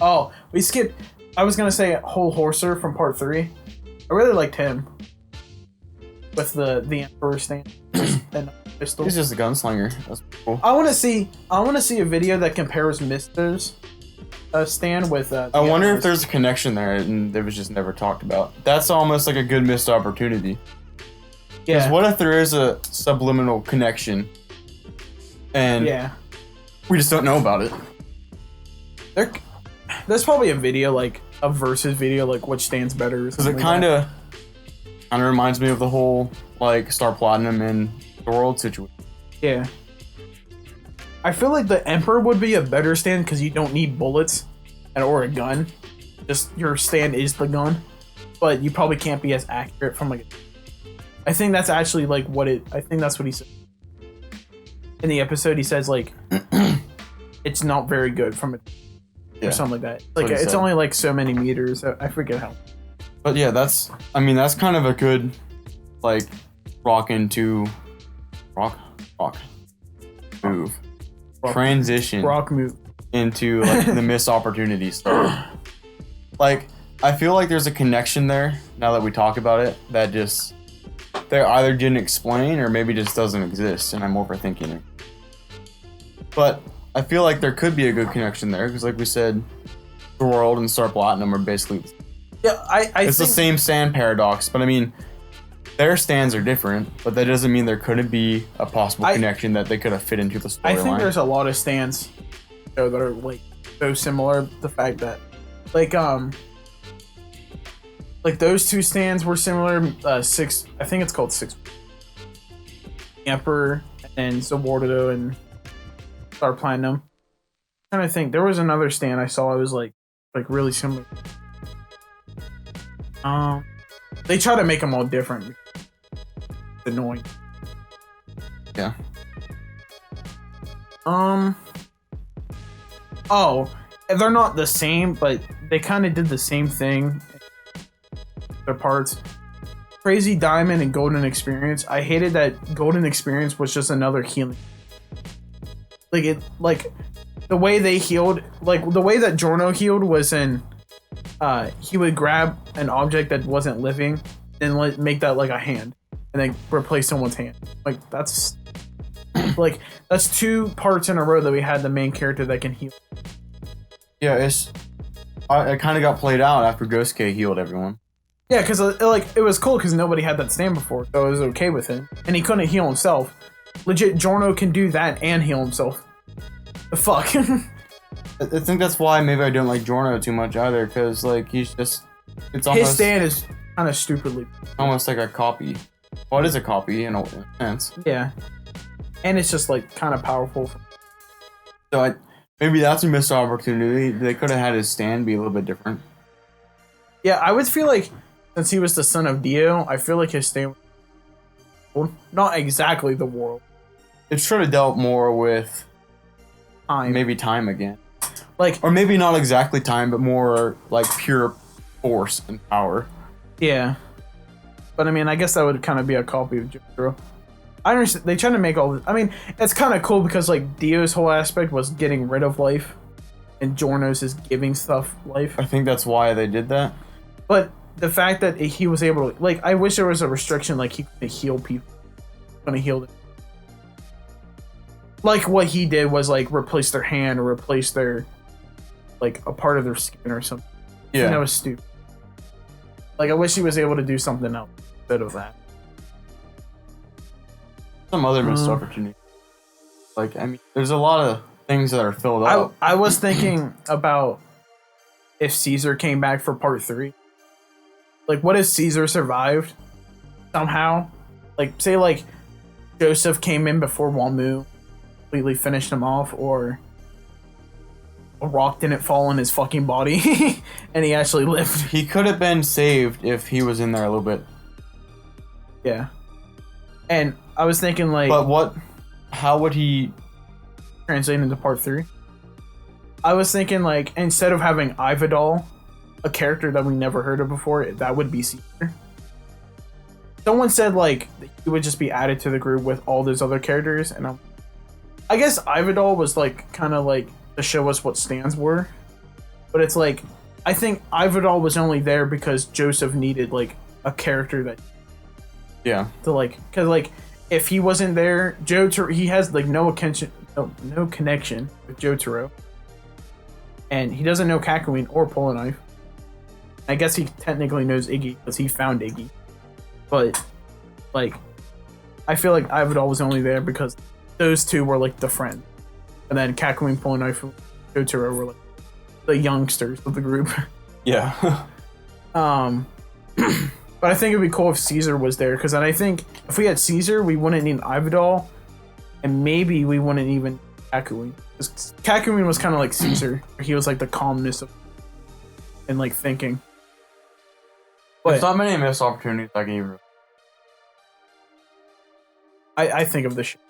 Oh, we skipped. I was gonna say Whole Horser from part 3. I really liked him with the Emperor stand. And pistol. He's just a gunslinger. That's cool. I want to see a video that compares Mister's stand with. I wonder if there's a connection there, and it was just never talked about. That's almost like a good missed opportunity. Because Yeah. what if there is a subliminal connection, and we just don't know about it? There's probably a video, like a versus video, like which stands better. Because it kind of reminds me of the whole like Star Platinum and the World situation. Yeah. I feel like the Emperor would be a better stand because you don't need bullets or a gun. Just your stand is the gun, but you probably can't be as accurate from like. I think that's actually like I think that's what he said in the episode. He says like it's not very good from it or something like that. Like it's only like so many meters. I forget how. But yeah, that's kind of a good like rock move. Transition Rock move into like the missed opportunity stuff. Like I feel like there's a connection there now that we talk about it that just they either didn't explain or maybe just doesn't exist and I'm overthinking it. But I feel like there could be a good connection there because like we said, the World and Star Platinum are basically it's the same stand paradox, but I mean their stands are different, but that doesn't mean there couldn't be a possible connection that they could have fit into the storyline. I think there's a lot of stands that are like so similar. The fact that like those two stands were similar. I think it's called 6. Emperor and Zawardo and Star Platinum. I'm trying to think. There was another stand I saw. It was like really similar. They try to make them all different. It's annoying. Yeah. Oh, they're not the same, but they kind of did the same thing. Their parts. Crazy Diamond and Golden Experience. I hated that Golden Experience was just another healing. Like the way they healed, like the way that Jorno healed was in he would grab an object that wasn't living and make that like a hand and then replace someone's hand. Like that's that's 2 parts in a row that we had the main character that can heal. Yeah, it kind of got played out after Ghost K healed everyone. Yeah, because it was cool because nobody had that stand before, so it was okay with him, and he couldn't heal himself. Legit, Jorno can do that and heal himself. The fuck. I think that's why maybe I don't like Jorno too much either, because like it's almost his stand is kind of stupidly almost like a copy. Well, it is a copy in a sense. Yeah, and it's just like kind of powerful. So maybe that's a missed opportunity. They could have had his stand be a little bit different. Yeah, I would feel like since he was the son of Dio, I feel like his stand was not exactly the world. It should have dealt more with Time. maybe time again. Like, or maybe not exactly time, but more like pure force and power. Yeah. But I mean, I guess that would kind of be a copy of Jojo. I understand. They try to make all this. I mean, it's kind of cool because like Dio's whole aspect was getting rid of life, and Jorno's is giving stuff life. I think that's why they did that. But the fact that he was able to, like, I wish there was a restriction, like he could heal people. When he healed it. Like what he did was like replace their hand or replace their, like a part of their skin or something. Yeah. And that was stupid. Like I wish he was able to do something else instead of that. Some other missed opportunity. Like, I mean, there's a lot of things that are filled up. I was thinking about if Caesar came back for part 3. Like, what if Caesar survived somehow? Like, say, like, Joseph came in before Wamu completely finished him off, or a rock didn't fall in his fucking body and he actually lived. He could have been saved if he was in there a little bit. Yeah. And I was thinking, like... But how would he... translate into part 3? I was thinking, like, instead of having Ivadol, a character that we never heard of before, that would be Caesar. Someone said, like, he would just be added to the group with all those other characters, and I guess Ivadol was, like, kind of, like, to show us what stands were. But it's, like, I think Ivadol was only there because Joseph needed, like, a character that... Yeah. To, like... Because, like, if he wasn't there, he has like no connection with Jotaro, and he doesn't know Kakyoin or Polnareff. I guess he technically knows Iggy because he found Iggy, but like, I feel like Ivadol was only there because those two were like the friends, and then Kakyoin, Polnareff, and Jotaro were like the youngsters of the group. Yeah. But I think it'd be cool if Caesar was there, because then I think if we had Caesar, we wouldn't need Ivadol, and maybe we wouldn't even Kakyoin. Because Kakyoin was kind of like Caesar. He was like the calmness of and like thinking. There's But not many missed opportunities I can even. I think of this shit,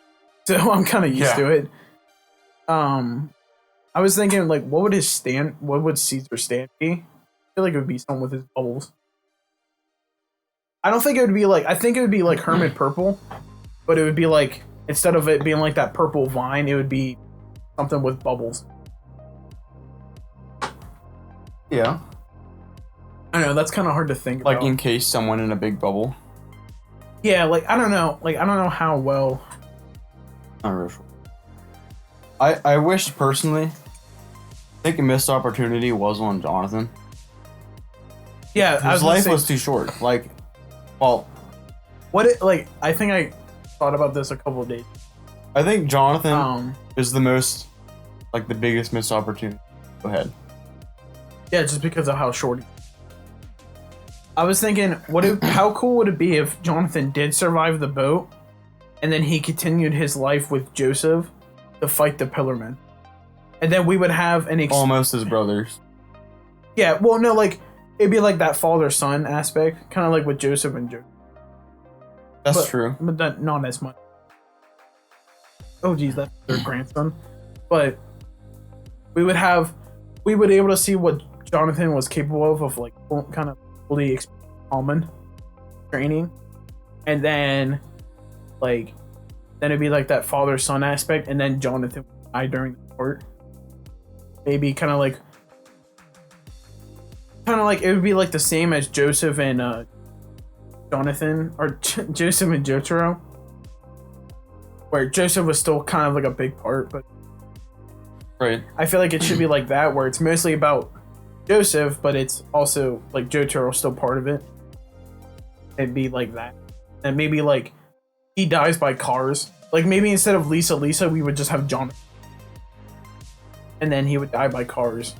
so I'm kind of used to it. I was thinking like, what would Caesar's stand be? I feel like it would be something with his bubbles. I don't think it would be like, I think it would be like Hermit Purple, but it would be like, instead of it being like that purple vine, it would be something with bubbles. Yeah. I know, that's kind of hard to think Like about. encase someone in a big bubble. Yeah, like, I don't know how well. Not really sure. I wish personally, I think a missed opportunity was on Jonathan. Yeah, His life was too short. Like, well, I think I thought about this a couple of days. I think Jonathan is the most, like, the biggest missed opportunity. Go ahead. Yeah, just because of how short. I was thinking, how cool would it be if Jonathan did survive the boat, and then he continued his life with Joseph to fight the Pillarmen, and then we would have almost his brothers. Yeah, well, no, like it'd be like that father-son aspect, kind of like with Joseph and Jojo. That's true, but not as much. Oh, geez, that's their grandson. But we would be able to see what Jonathan was capable of like kind of fully common training, and then it'd be like that father-son aspect, and then Jonathan would die during the court. Maybe kind of like it would be like the same as Joseph and Jonathan, or Joseph and Jotaro, where Joseph was still kind of like a big part, but right. I feel like it should be like that, where it's mostly about Joseph, but it's also like Jotaro still part of it. It'd be like that, and maybe like he dies by cars. Like maybe instead of Lisa, we would just have Jonathan, and then he would die by cars.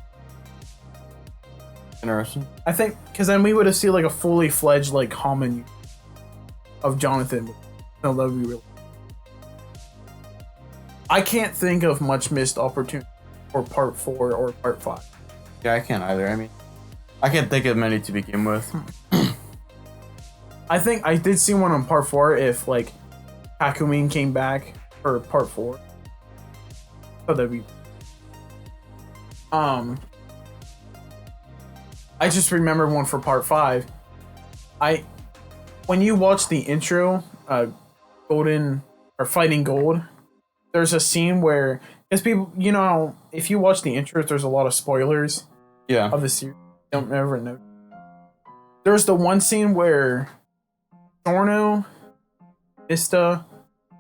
Interesting. I think because then we would have seen like a fully fledged like homage of Jonathan. No, that would be real. I can't think of much missed opportunity for part 4 or part 5. Yeah, I can't either. I mean, I can't think of many to begin with. I think I did see one on part 4 if like Kakyoin came back for part 4. Oh, that'd be. I just remember one for part 5. When you watch the intro, Golden or Fighting Gold, there's a scene where, because people, you know, if you watch the intro, there's a lot of spoilers. Yeah. Of the series. Don't ever know. There's the one scene where Giorno, Mista,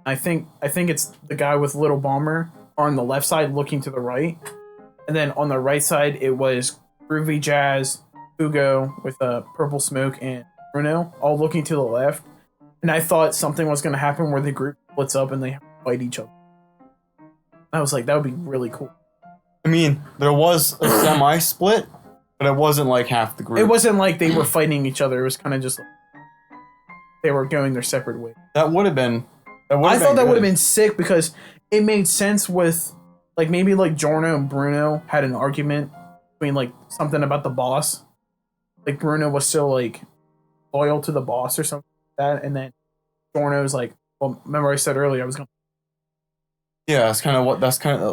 I think it's the guy with Little Bomber, are on the left side looking to the right, and then on the right side it was Groovy Jazz, Fugo with Purple Smoke, and Bruno all looking to the left, and I thought something was going to happen where the group splits up and they fight each other. I was like, that would be really cool. I mean, there was a semi-split, but it wasn't like half the group. It wasn't like they were fighting each other. It was kind of just like they were going their separate ways. That would have been. I thought that would have been sick because it made sense with like maybe like Giorno and Bruno had an argument between like something about the boss. Like Bruno was still like loyal to the boss or something like that, and then Giorno's like, well, remember I said earlier I was gonna. Yeah, that's kind of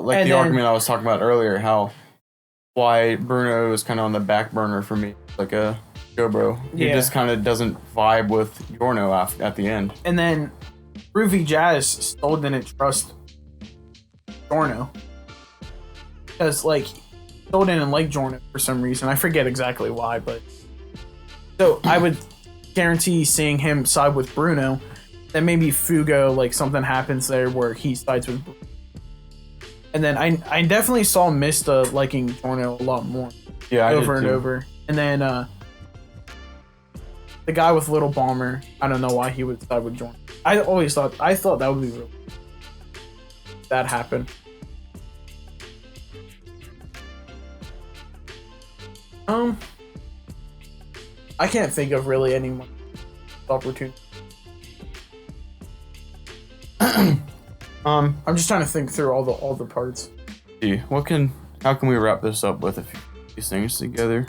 like the argument I was talking about earlier. Why Bruno is kind of on the back burner for me, like a Jojo. He just kind of doesn't vibe with Giorno at the end. And then Groovy Jazz still didn't trust Giorno because like still didn't like Giorno for some reason. I forget exactly why, but so I would guarantee seeing him side with Bruno, then maybe Fugo, like something happens there where he sides with. And then I definitely saw Mista liking Giorno a lot more. Yeah, over and over. And then the guy with Little Bomber, I don't know why he would side with Giorno. I thought that would be real. That happened. I can't think of really any more opportunity. I'm just trying to think through all the parts. See, how can we wrap this up with a few of these things together?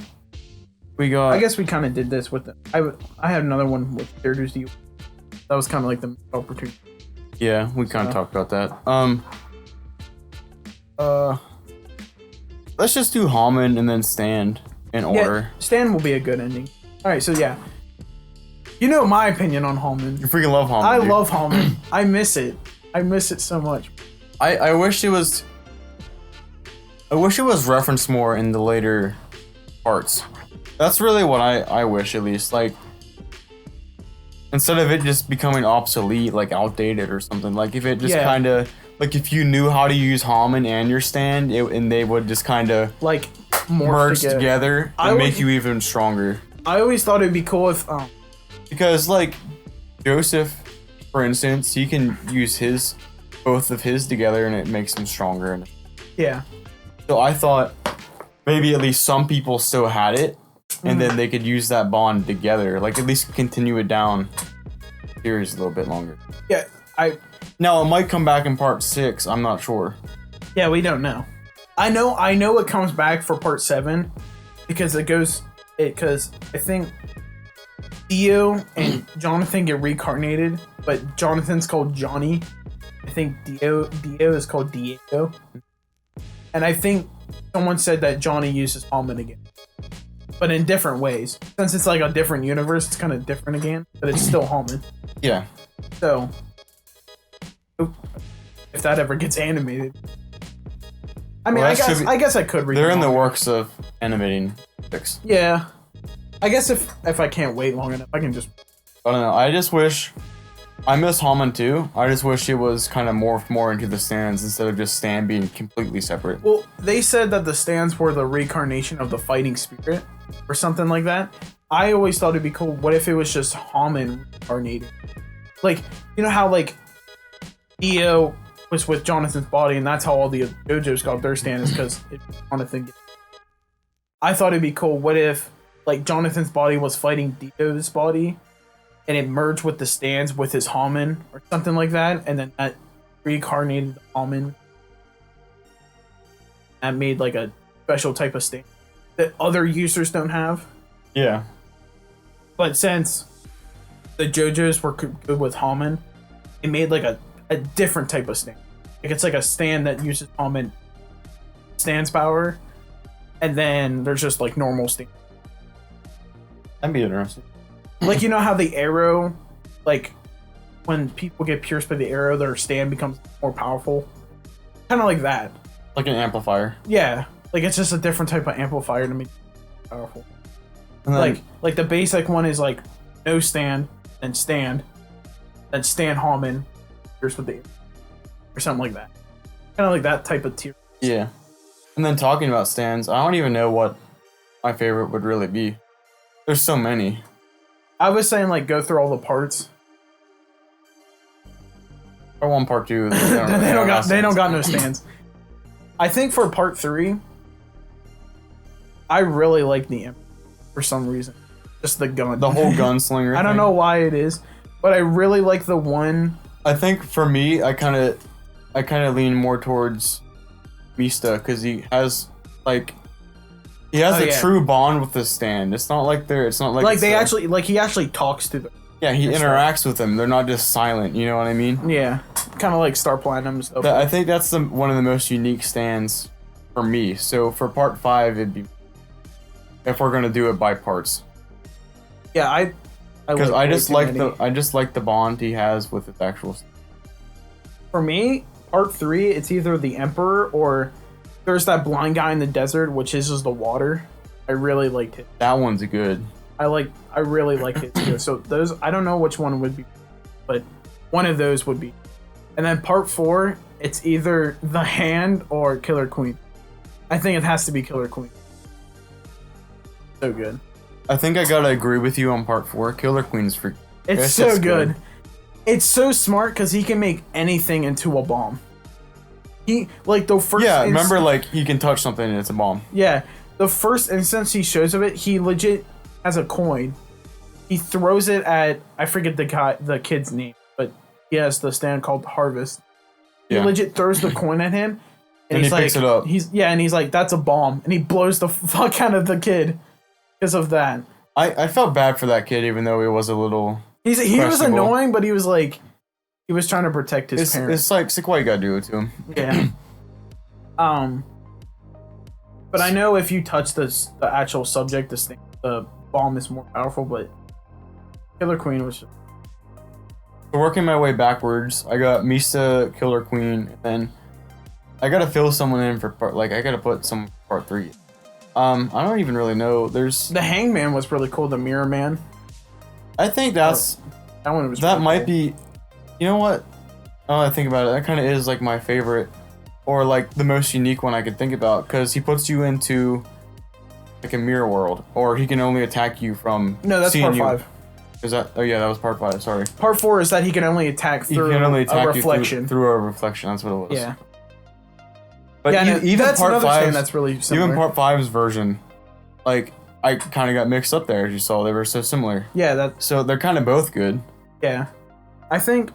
We got. I guess we kind of did this with them. I had another one with introduced you. That was kind of like the opportunity. Yeah, we kind of talked about that. Let's just do Hammond and then Stand in order. Yeah, Stand will be a good ending. All right, so yeah. You know my opinion on Hammond. You freaking love Hammond. I dude. love Hammond. I miss it. I miss it so much. I wish it was referenced more in the later parts. That's really what I wish, at least. Like, instead of it just becoming obsolete, like outdated or something. Like, if it just kind of, like, if you knew how to use Hammond and your Stand, and they would just kind of like merge together and make you even stronger. I always thought it'd be cool if because, like, Joseph, for instance, he can use both of his together and it makes him stronger. Yeah. So I thought maybe at least some people still had it, and then they could use that bond together. Like, at least continue it down the series a little bit longer. Yeah, Now, it might come back in part 6. I'm not sure. Yeah, we don't know. I know it comes back for part 7 because because I think Dio and Jonathan get reincarnated, but Jonathan's called Johnny. I think Dio is called Diego. And I think someone said that Johnny uses Hammond again. But in different ways. Since it's like a different universe, it's kind of different again, but it's still Hammond. Yeah. So, if that ever gets animated. I mean, Well, I guess I could read They're the in the manga. works of animating 6. Yeah. I guess if I can't wait long enough, I can just... I don't know. I just wish... I miss Hammond too. I just wish it was kind of morphed more into the Stands instead of just Stand being completely separate. Well, they said that the Stands were the reincarnation of the fighting spirit or something like that. I always thought it'd be cool. What if it was just Hammond reincarnated? Like, you know how, like, Dio was with Jonathan's body and that's how all the Jojos got their Stand is because Jonathan... I thought it'd be cool. What if, like, Jonathan's body was fighting Dio's body and it merged with the Stands with his Hammond or something like that, and then that reincarnated the Hammond. That made like a special type of Stand that other users don't have. Yeah. But since the Jojos were good with Hammond, it made like a different type of Stand. Like it's like a Stand that uses Hammond Stand's power, and then there's just like normal Stand. That'd be interesting. Like, you know how the arrow, like, when people get pierced by the arrow, their Stand becomes more powerful? Kind of like that. Like an amplifier. Yeah. Like, it's just a different type of amplifier to make it powerful. And then, Like the basic one is, like, no Stand, then Stand Hammond, pierced with the arrow. Or something like that. Kind of like that type of tier. yeah. And then talking about Stands, I don't even know what my favorite would really be. There's so many. I was saying, like, go through all the parts. Part 1, Part 2. They They don't got no Stands. I think for part 3, I really like the Emperor for some reason. Just the gun. The whole gunslinger I don't thing. know why it is, but I really like the one. I think for me, I kind of lean more towards Mista because he has like a true bond with the Stand. It's not like He actually talks to them. Yeah, he interacts with them. They're not just silent. You know what I mean? Yeah, kind of like Star Platinum stuff. I think that's one of the most unique Stands for me. So for part 5, it'd be if we're gonna do it by parts. Yeah, because I just like the bond he has with his actual Stand. For me, part 3, it's either the Emperor or there's that blind guy in the desert, which is just the water. I really liked it. That one's good. I really like it too. So those, I don't know which one would be, but One of those would be. And then part 4, it's either The Hand or Killer Queen. I think it has to be Killer Queen. So good. I think I gotta agree with you on part 4. Killer Queen's for. It's so good. It's so smart because he can make anything into a bomb. He like the first. Yeah, remember like he can touch something and it's a bomb. Yeah, the first instance he shows of it, he legit has a coin. He throws it at I forget the kid's name, but he has the stand called Harvest. He legit throws the coin at him, and he picks it up. And he's like, "That's a bomb," and he blows the fuck out of the kid because of that. I felt bad for that kid, even though he was a little. He was annoying, but he was like, he was trying to protect his parents. It's like why you gotta do it to him. Yeah. But I know if you touch the actual subject, the bomb is more powerful. But Killer Queen was just. So working my way backwards, I got Mista, Killer Queen, and then I gotta fill someone in for I gotta put some part 3. I don't even really know. There's the Hangman was really cool. The Mirror Man. I think that one was. That really might cool. be. You know what? Now that I think about it, that kind of is like my favorite, or like the most unique one I could think about, because he puts you into like a mirror world, or he can only attack you from. No, that's seeing part 5. Is that? Oh yeah, that was part 5. Sorry. Part 4 is that he can only attack through a reflection. Through a reflection. That's what it was. Yeah. But yeah, even that's part 5, that's really similar. even part 5's version, like I kind of got mixed up there. As you saw, they were so similar. Yeah, so they're kind of both good. Yeah, I think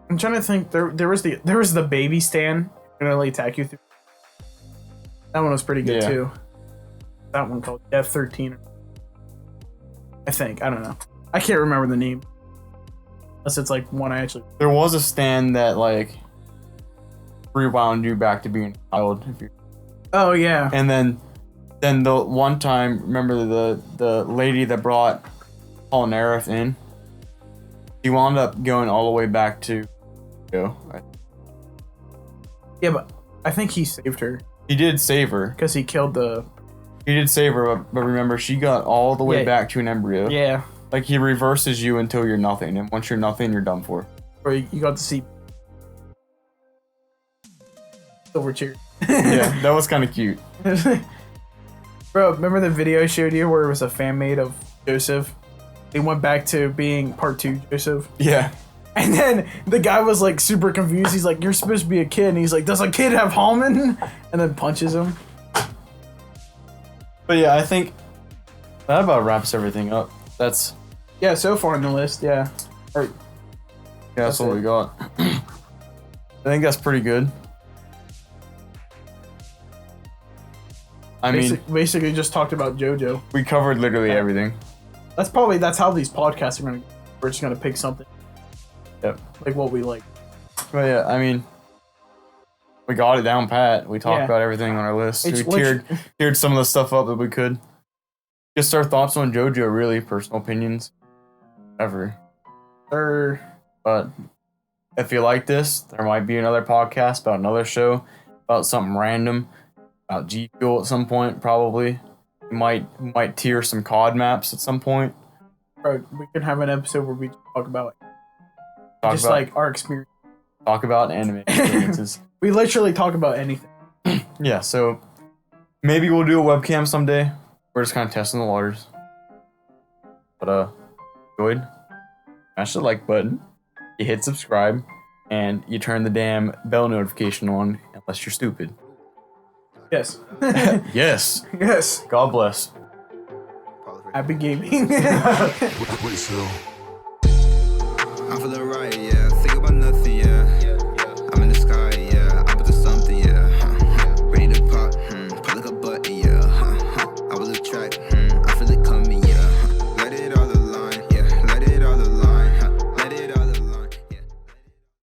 I'm trying to think. There was the baby stand can only attack you through. That one was pretty good too. That one called F13. I think, I don't know. I can't remember the name. Unless it's like one I actually. There was a stand that like rewound you back to being a child. If you. Oh yeah. And then the one time, remember the lady that brought Polnareff in? He wound up going all the way back to. Yeah, but I think he saved her. He did save her. Because he killed the. He did save her, but remember, she got all the way back to an embryo. Yeah. Like, he reverses you until you're nothing, and once you're nothing, you're done for. Or you got to see. Silver cheer. Yeah, that was kind of cute. Bro, remember the video I showed you where it was a fan made of Joseph? They went back to being part 2 Joseph. Yeah. And then the guy was like super confused. He's like, "You're supposed to be a kid." And he's like, "Does a kid have Hallman?" And then punches him. But yeah, I think that about wraps everything up. That's so far on the list, yeah. That's what we got. I think that's pretty good. I mean, basically just talked about Jojo. We covered literally everything. That's how these podcasts are gonna. We're just gonna pick something. Yep. Like what we like. But yeah, I mean, we got it down pat. We talked about everything on our list. We tiered some of the stuff up that we could. Just our thoughts on Jojo, really, personal opinions, whatever. But if you like this, there might be another podcast about another show, about something random, about G Fuel at some point, probably. We might tier some COD maps at some point. Bro, we can have an episode where we talk about like our experience. Talk about anime experiences. We literally talk about anything. Yeah, so maybe we'll do a webcam someday. We're just kind of testing the waters. But enjoyed. Smash the like button. You hit subscribe, and you turn the damn bell notification on, unless you're stupid. Yes. Yes. Yes. God bless. Happy gaming. Wait, so.